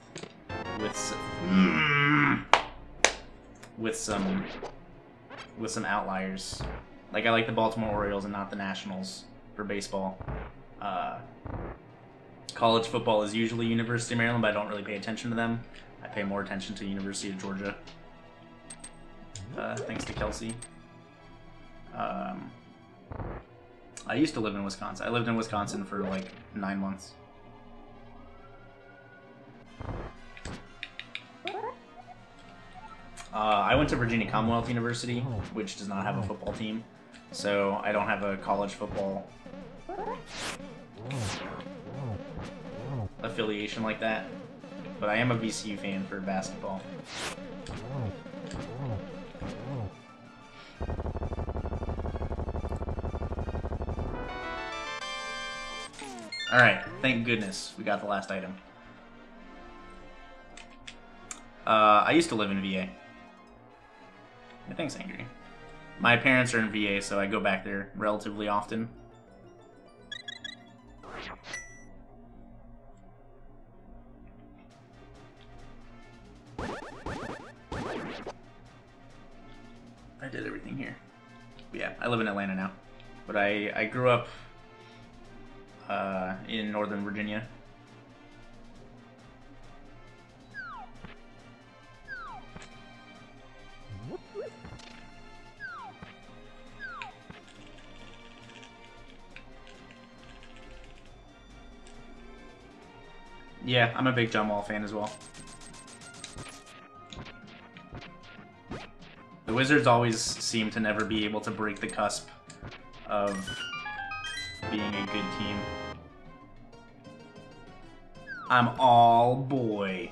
some outliers. Like I like the Baltimore Orioles and not the Nationals for baseball. College football is usually University of Maryland, but I don't really pay attention to them. I pay more attention to University of Georgia. Thanks to Kelsey. I used to live in Wisconsin. I lived in Wisconsin for like 9 months. I went to Virginia Commonwealth University, which does not have a football team, so I don't have a college football affiliation like that. But I am a VCU fan for basketball. Alright, thank goodness we got the last item. I used to live in VA. Yeah, thanks, Angry. My parents are in VA, so I go back there relatively often. I did everything here. But yeah, I live in Atlanta now. But I grew up in Northern Virginia. Yeah, I'm a big John Wall fan as well. The Wizards always seem to never be able to break the cusp of being a good team. I'm all boy.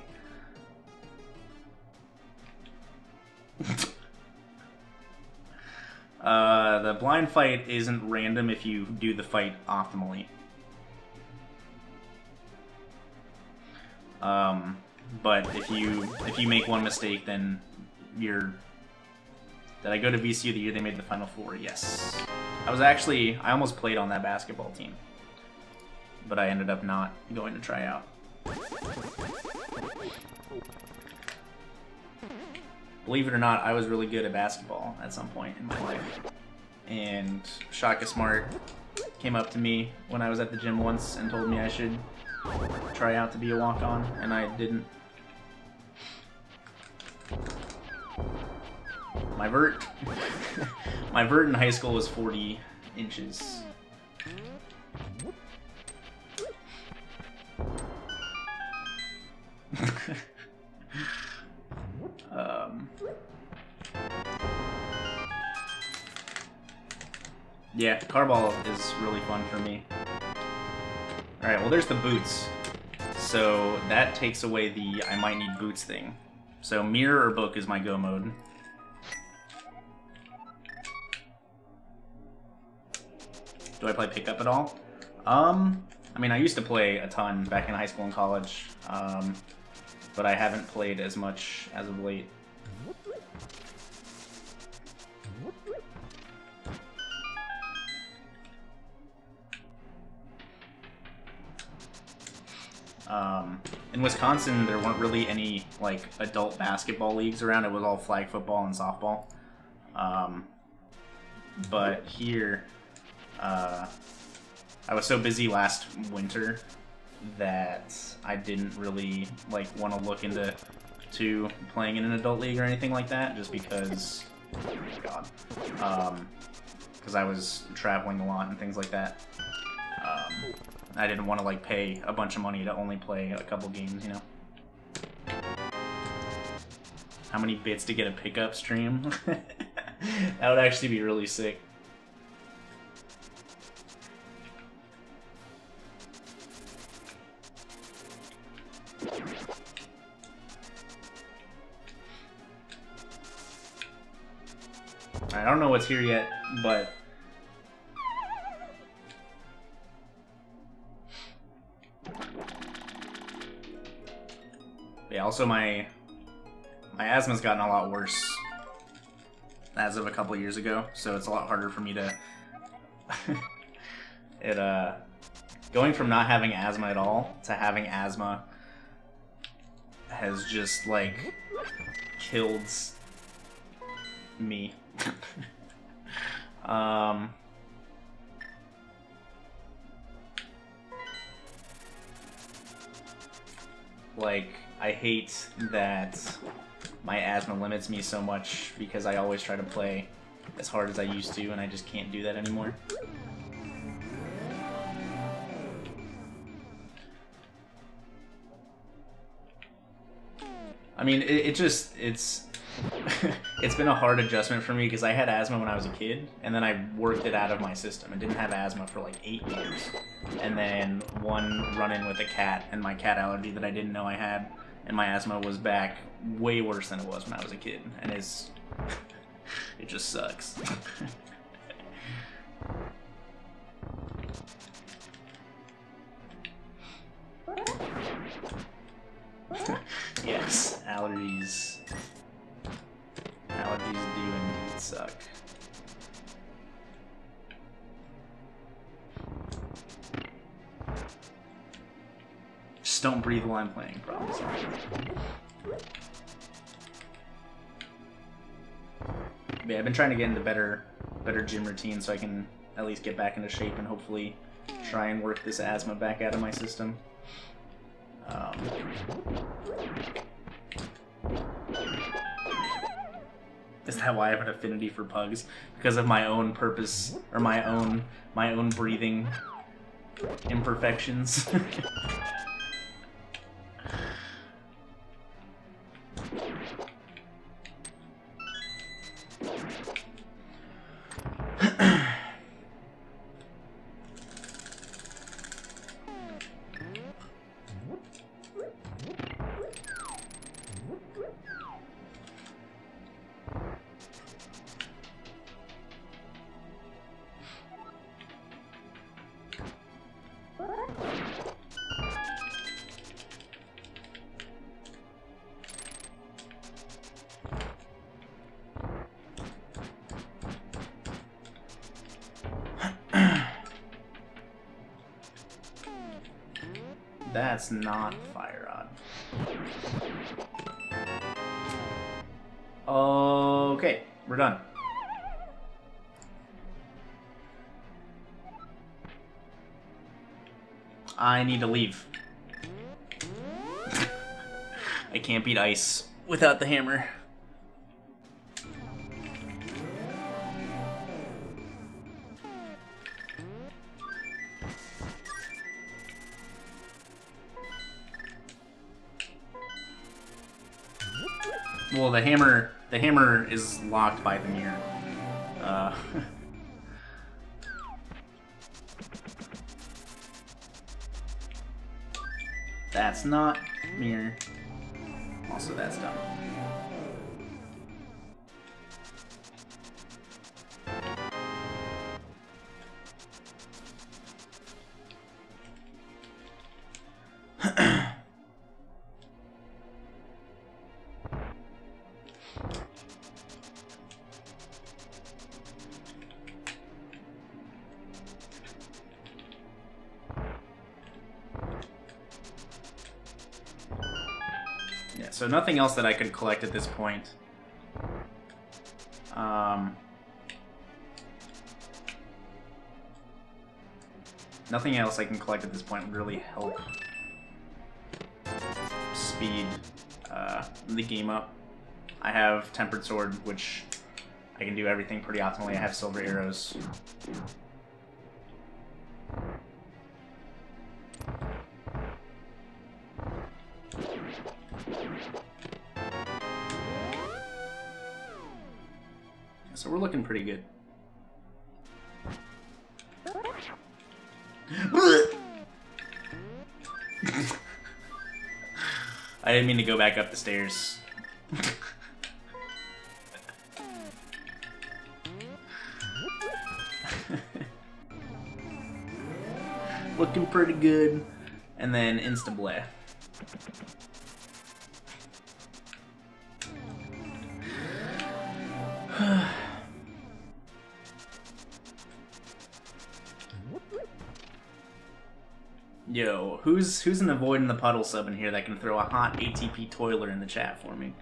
The blind fight isn't random if you do the fight optimally. But if you make one mistake, then you're... Did I go to VCU the year they made the Final Four? Yes. I almost played on that basketball team, but I ended up not going to try out. Believe it or not, I was really good at basketball at some point in my life. And Shaka Smart came up to me when I was at the gym once and told me I should try out to be a walk-on, and I didn't. My vert in high school was 40 inches. Yeah, Carball is really fun for me. Alright, well there's the boots. So that takes away the I might need boots thing. So mirror or book is my go mode. Do I play pickup at all? I mean, I used to play a ton back in high school and college, but I haven't played as much as of late. In Wisconsin, there weren't really any like adult basketball leagues around. It was all flag football and softball. But here, I was so busy last winter that I didn't really like want to look into playing in an adult league or anything like that, just because, oh God, because I was traveling a lot and things like that. I didn't want to like pay a bunch of money to only play a couple games, you know. How many bits to get a pickup stream? That would actually be really sick. I don't know what's here yet, but yeah, also my asthma's gotten a lot worse as of a couple years ago, so it's a lot harder for me to going from not having asthma at all to having asthma has just like killed me. Like, I hate that my asthma limits me so much because I always try to play as hard as I used to, and I just can't do that anymore. I mean, it's it's been a hard adjustment for me because I had asthma when I was a kid, and then I worked it out of my system and didn't have asthma for like 8 years. And then one run-in with a cat and my cat allergy that I didn't know I had, and my asthma was back way worse than it was when I was a kid, and it just sucks. Yes, allergies. Allergies do indeed suck. Just don't breathe while I'm playing, promise. Yeah, I've been trying to get into better gym routine so I can at least get back into shape and hopefully try and work this asthma back out of my system. Is that why I have an affinity for pugs? Because of my own purpose, or my own breathing imperfections? That's not fire rod. Okay, we're done. I need to leave. I can't beat ice without the hammer. Well, the hammer is locked by the mirror. That's not mirror. Also, that's dumb. Yeah, so nothing else that I could collect at this point. Nothing else I can collect at this point would really help speed the game up. I have Tempered Sword, which I can do everything pretty optimally. I have Silver Arrows. So we're looking pretty good. I didn't mean to go back up the stairs. Looking pretty good. And then insta-bleh. Yo, who's an Avoiding the Puddle sub in here that can throw a hot ATP toiler in the chat for me?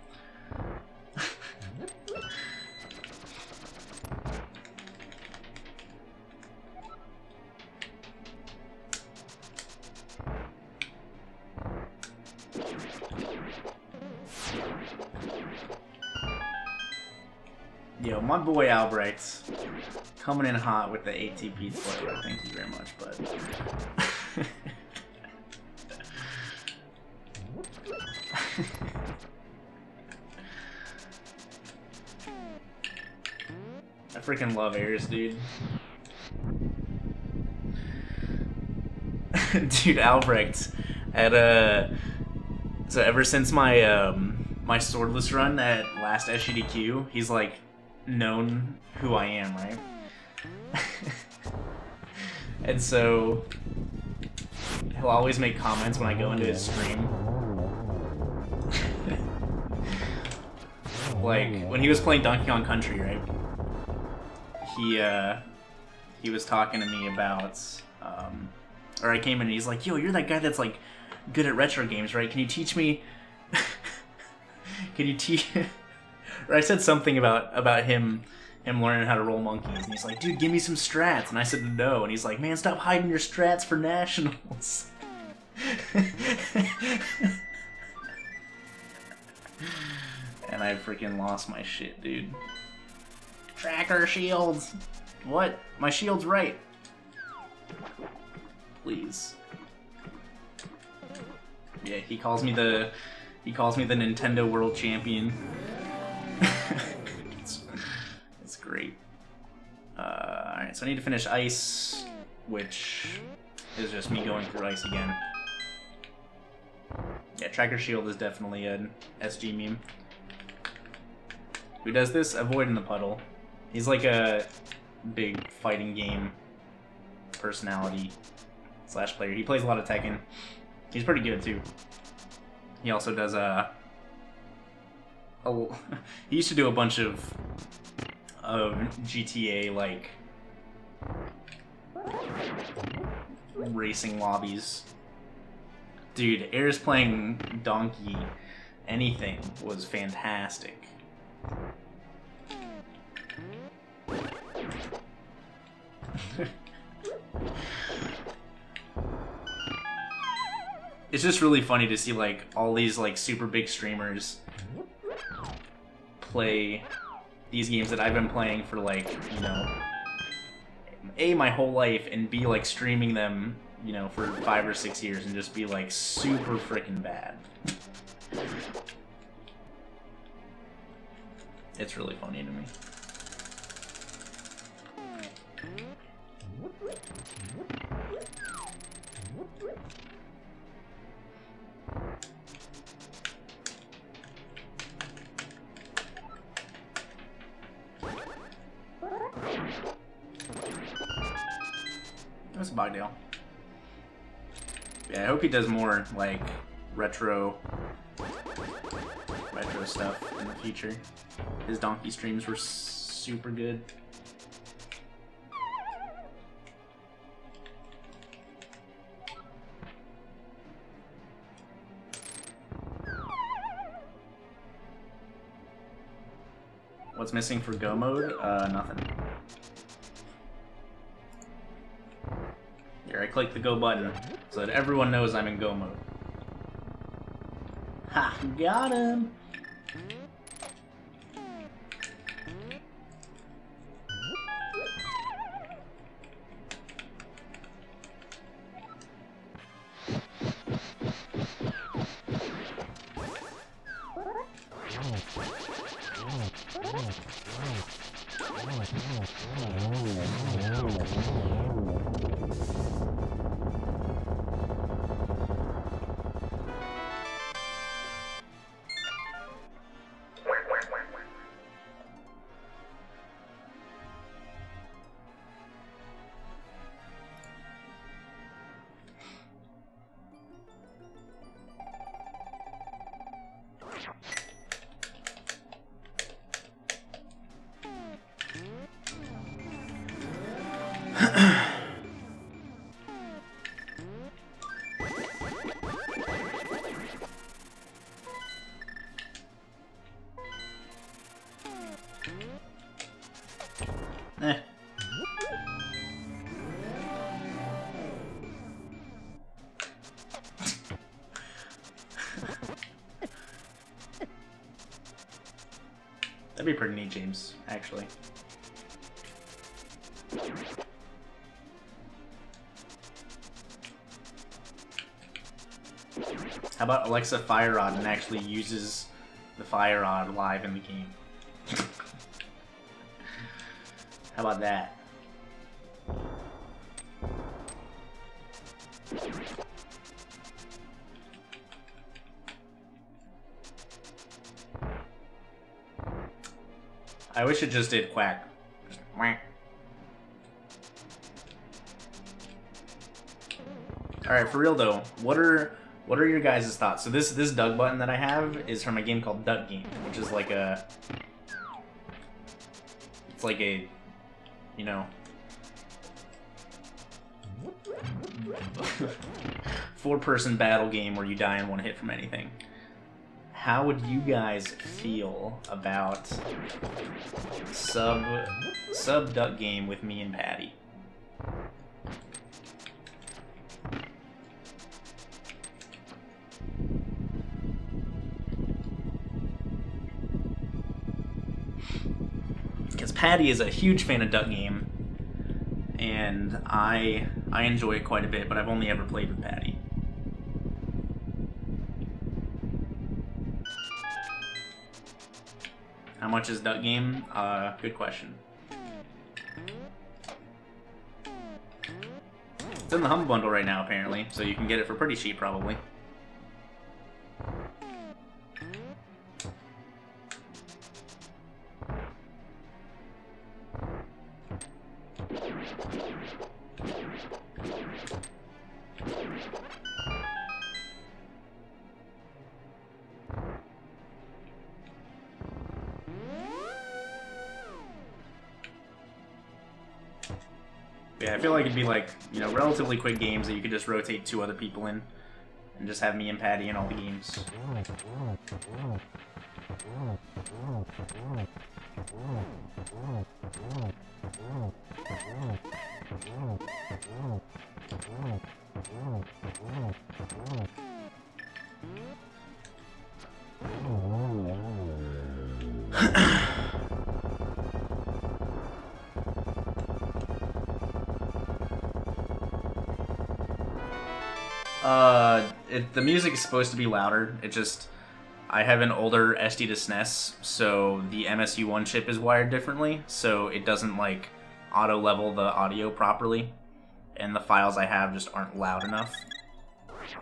Yo, my boy Albrecht coming in hot with the ATP toiler. Thank you very much, bud. I freaking love Ares, dude. Dude, Albrecht at so ever since my my swordless run at last SGDQ, he's like known who I am, right? And so he'll always make comments when I go into his stream. Like when he was playing Donkey Kong Country, right? He was talking to me about or I came in and he's like, yo, you're that guy that's like good at retro games, right? Can you teach me can you teach or I said something about him learning how to roll monkeys, and he's like, dude, give me some strats, and I said no, and he's like, man, stop hiding your strats for nationals. And I freaking lost my shit, dude. Tracker shields. What? My shield's right. Please. Yeah, he calls me the Nintendo World Champion. It's great. Alright, so I need to finish ice, which is just me going through ice again. Yeah, Tracker Shield is definitely an SG meme. Who does this? Avoiding the Puddle. He's like a big fighting game personality / player. He plays a lot of Tekken. He's pretty good too. He also does he used to do a bunch of GTA like racing lobbies. Dude, Ares playing Donkey anything was fantastic. It's just really funny to see like all these like super big streamers play these games that I've been playing for like, you know, A, my whole life, and B, like streaming them, you know, for 5 or 6 years and just be like super freaking bad. It's really funny to me. Bogdale. Yeah, I hope he does more, like, retro stuff in the future. His Donkey streams were super good. What's missing for Go mode? Nothing. Here, I click the Go button so that everyone knows I'm in Go mode. Ha! Got him! Eh. That'd be pretty neat, James, actually. How about Alexa Fire Rod and actually uses the Fire Rod live in the game? How about that? I wish it just did quack. Just quack. Alright, for real though, what are your guys' thoughts? So this Doug button that I have is from a game called Duck Game, which is like a... It's like a... You know... 4-person battle game where you die in one hit from anything. How would you guys feel about sub Duck Game with me and Patty? Because Patty is a huge fan of Duck Game, and I enjoy it quite a bit, but I've only ever played with Patty. How much is Duck Game? Good question. It's in the Humble Bundle right now, apparently, so you can get it for pretty cheap, probably. Yeah, I feel like it'd be like, you know, relatively quick games that you could just rotate 2 other people in and just have me and Patty in all the games. The music is supposed to be louder. It just... I have an older SD to SNES, so the MSU1 chip is wired differently, so it doesn't, like, auto-level the audio properly, and the files I have just aren't loud enough.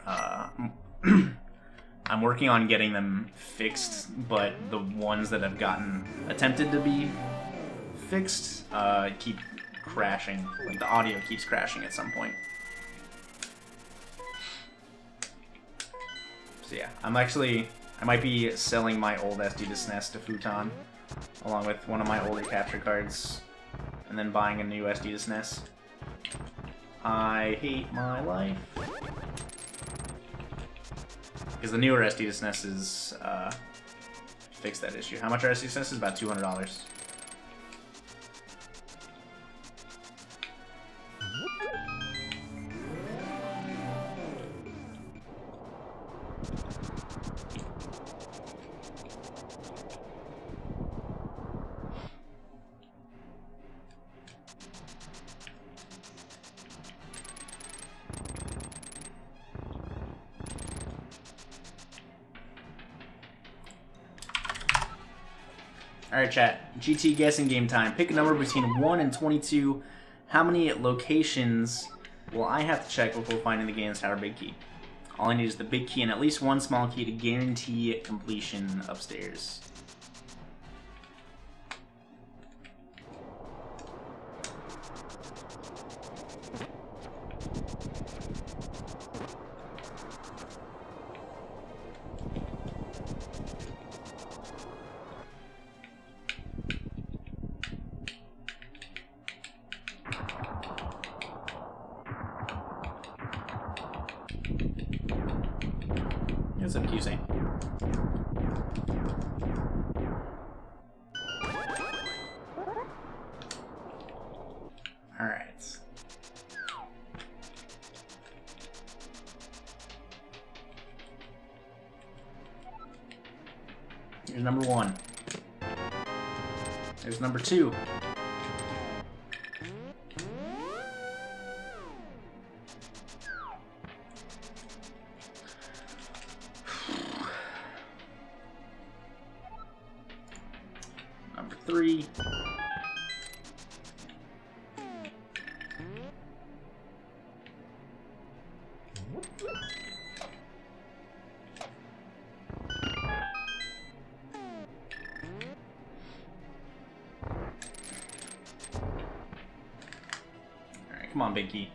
I'm working on getting them fixed, but the ones that have gotten attempted to be fixed keep crashing. Like, the audio keeps crashing at some point. So yeah, I might be selling my old SD to SNES to Futon, along with one of my older capture cards, and then buying a new SD to SNES. I hate my life. Because the newer SD to SNES is, fix that issue. How much are SD to SNES? Is about $200. Alright, chat. GT guessing game time. Pick a number between 1 and 22. How many locations will I have to check before finding the game's tower big key? All I need is the big key and at least one small key to guarantee completion upstairs. It's confusing. All right. Here's number 1. There's number 2. Number 3. Alright, come on, big key.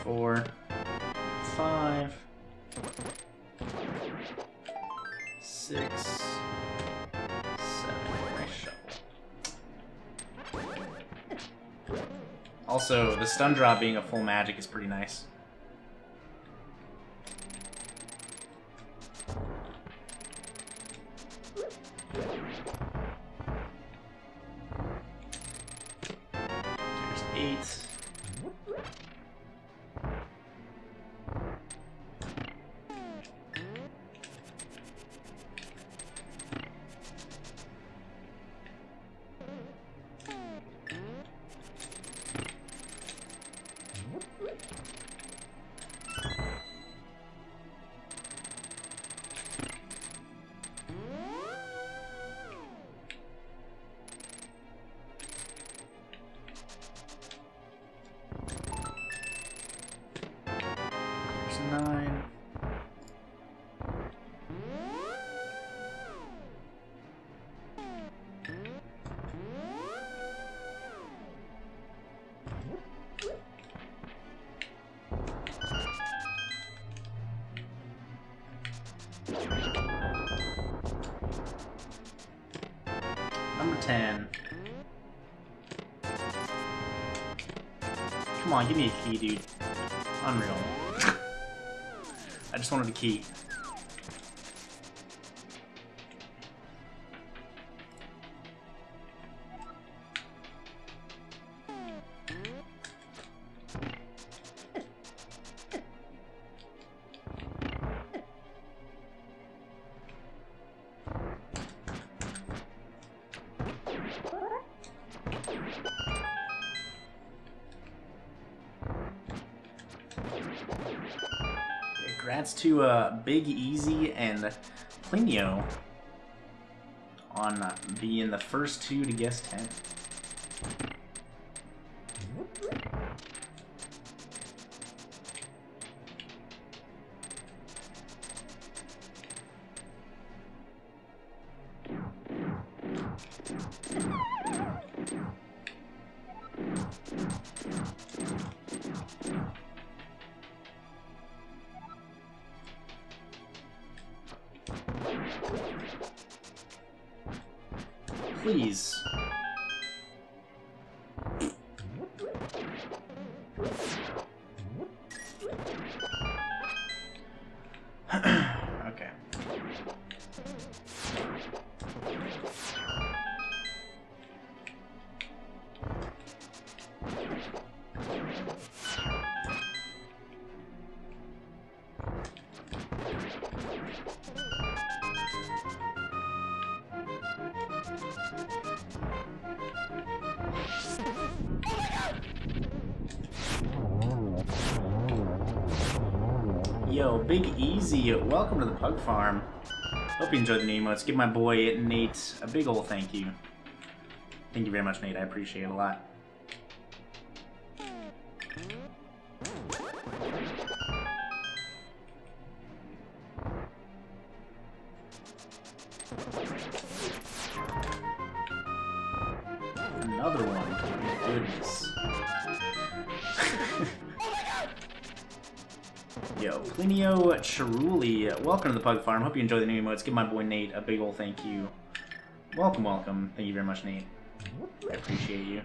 4, 5, 6, 7. Nice shuffle. Also, the stun drop being a full magic is pretty nice. There's 8. There's 9. Number 10. Come on, give me a key, dude. Unreal. I just wanted a key. Congrats to Big Easy and Plinio on being the first 2 to guess 10. please. Okay. Yo, Big Easy, welcome to the Pug Farm. Hope you enjoyed the new emotes. Give my boy Nate a big ol' thank you. Thank you very much, Nate. I appreciate it a lot. Another one. Goodness. Yo, Plinio Charuli, welcome to the Pug Farm. Hope you enjoy the new emotes. Give my boy Nate a big ol' thank you. Welcome, welcome. Thank you very much, Nate. I appreciate you.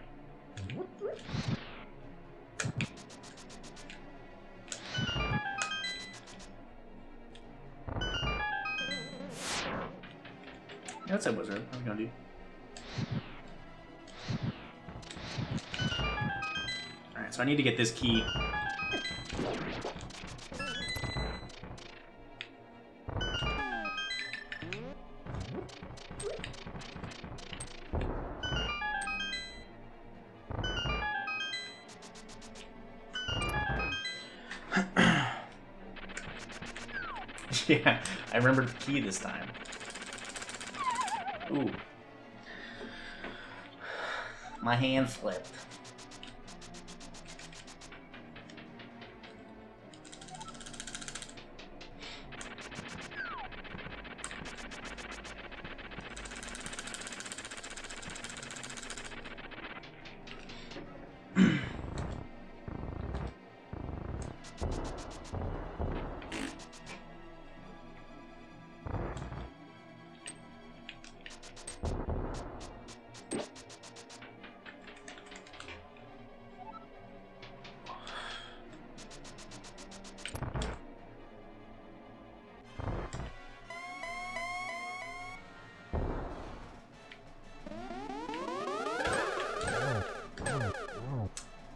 Yeah, what's up, Wizard? How's it going, dude? Alright, so I need to get this key. Yeah, I remembered the key this time. Ooh. My hand slipped.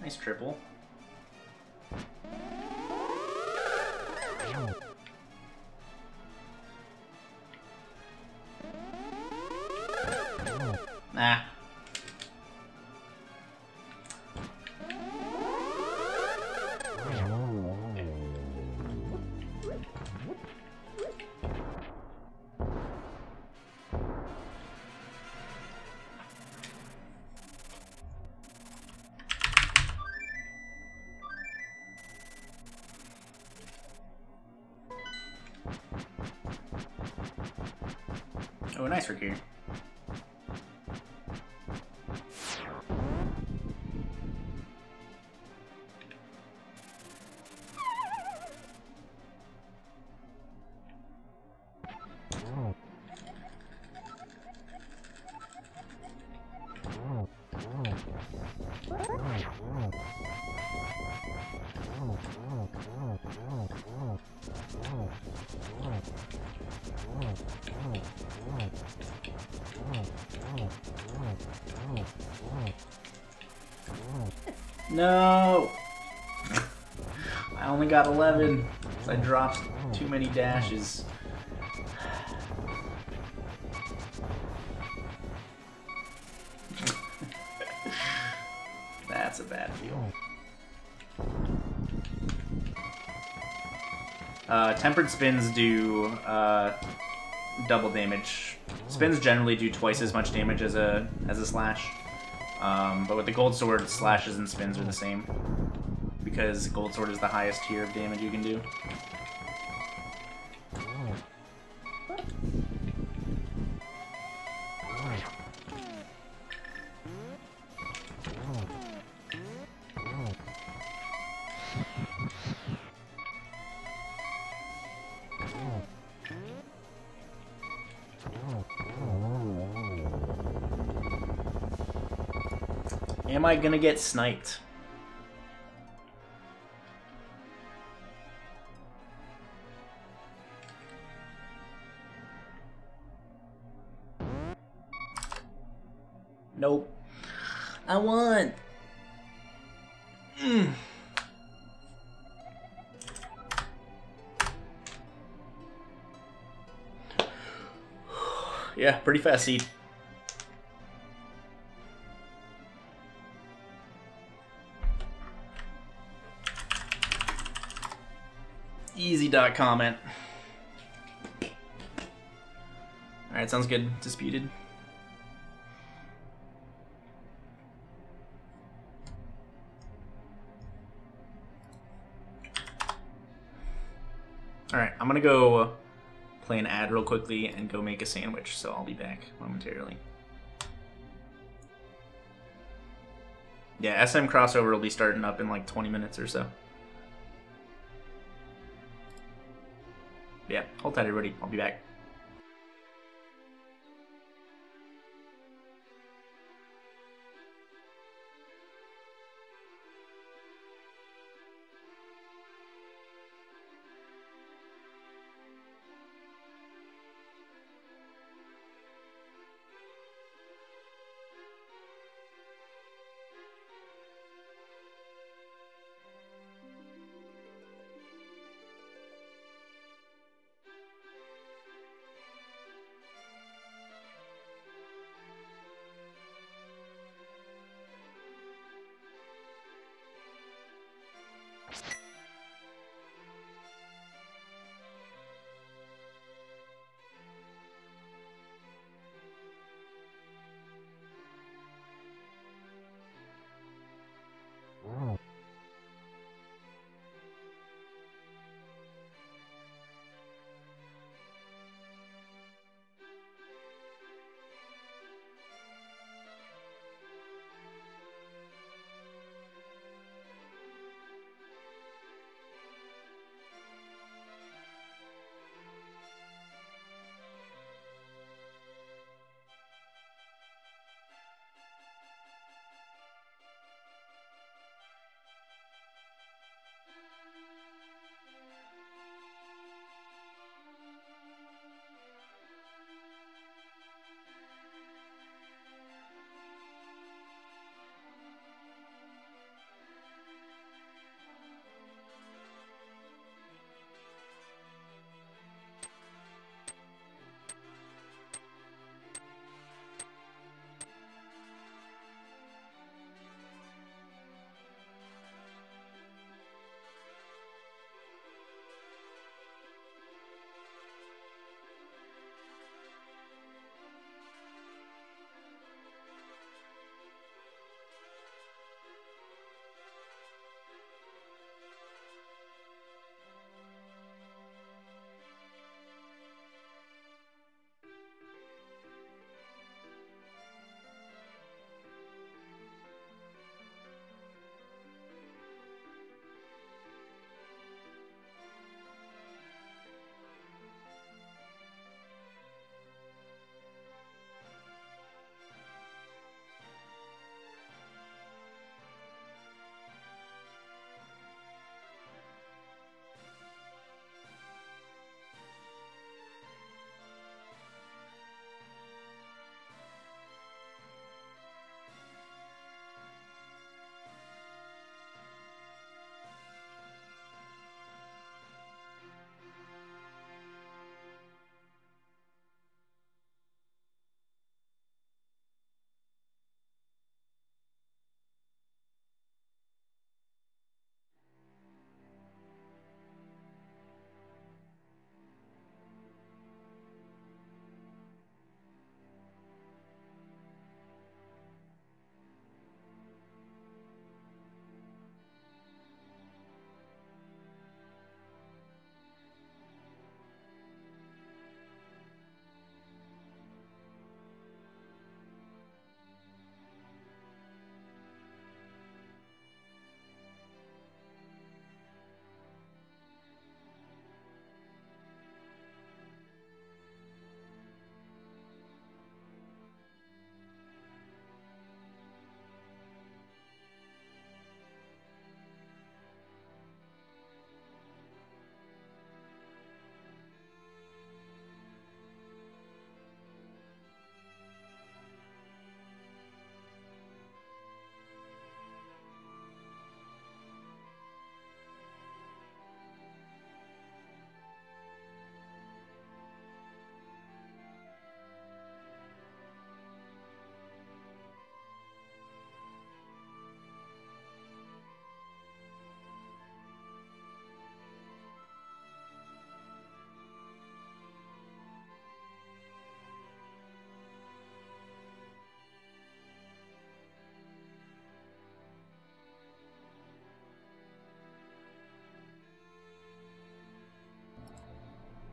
Nice triple. Nah. Oh, nice for here. No! I only got 11, because I dropped too many dashes. That's a bad feel. Tempered spins do double damage. Spins generally do twice as much damage as a slash. But with the gold sword, slashes and spins are the same, because gold sword is the highest tier of damage you can do. Am I gonna get sniped? Nope. I won! Yeah, pretty fast seed. Easy dot comment. Alright, sounds good. Disputed. Alright, I'm gonna go play an ad real quickly and go make a sandwich, so I'll be back momentarily. Yeah, SM crossover will be starting up in like 20 minutes or so. Yeah, hold tight everybody, I'll be back.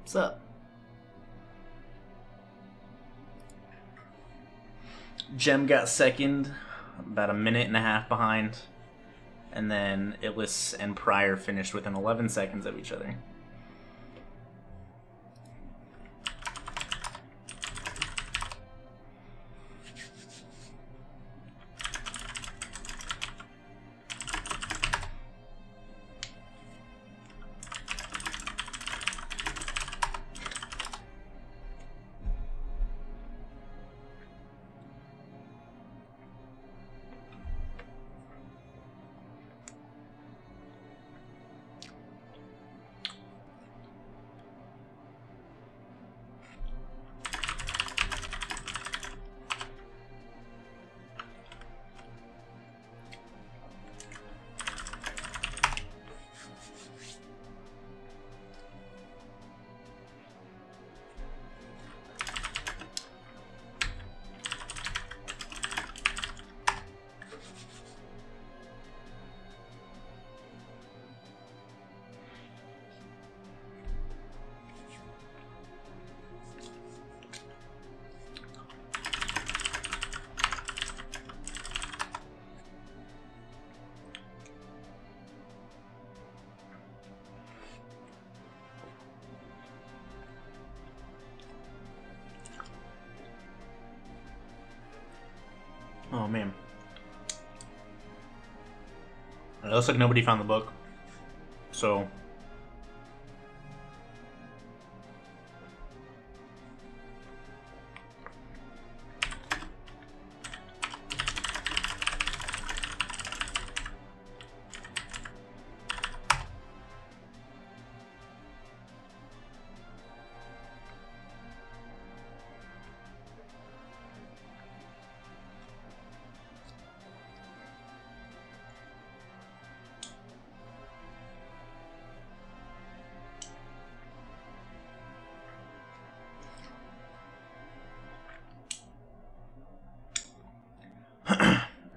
What's up? Gem got second, about a minute and a half behind. And then Illis and Pryor finished within 11 seconds of each other. Oh man. It looks like nobody found the book. So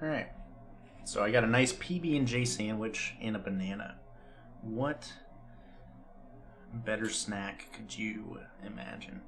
alright. So I got a nice PB&J sandwich and a banana. What better snack could you imagine?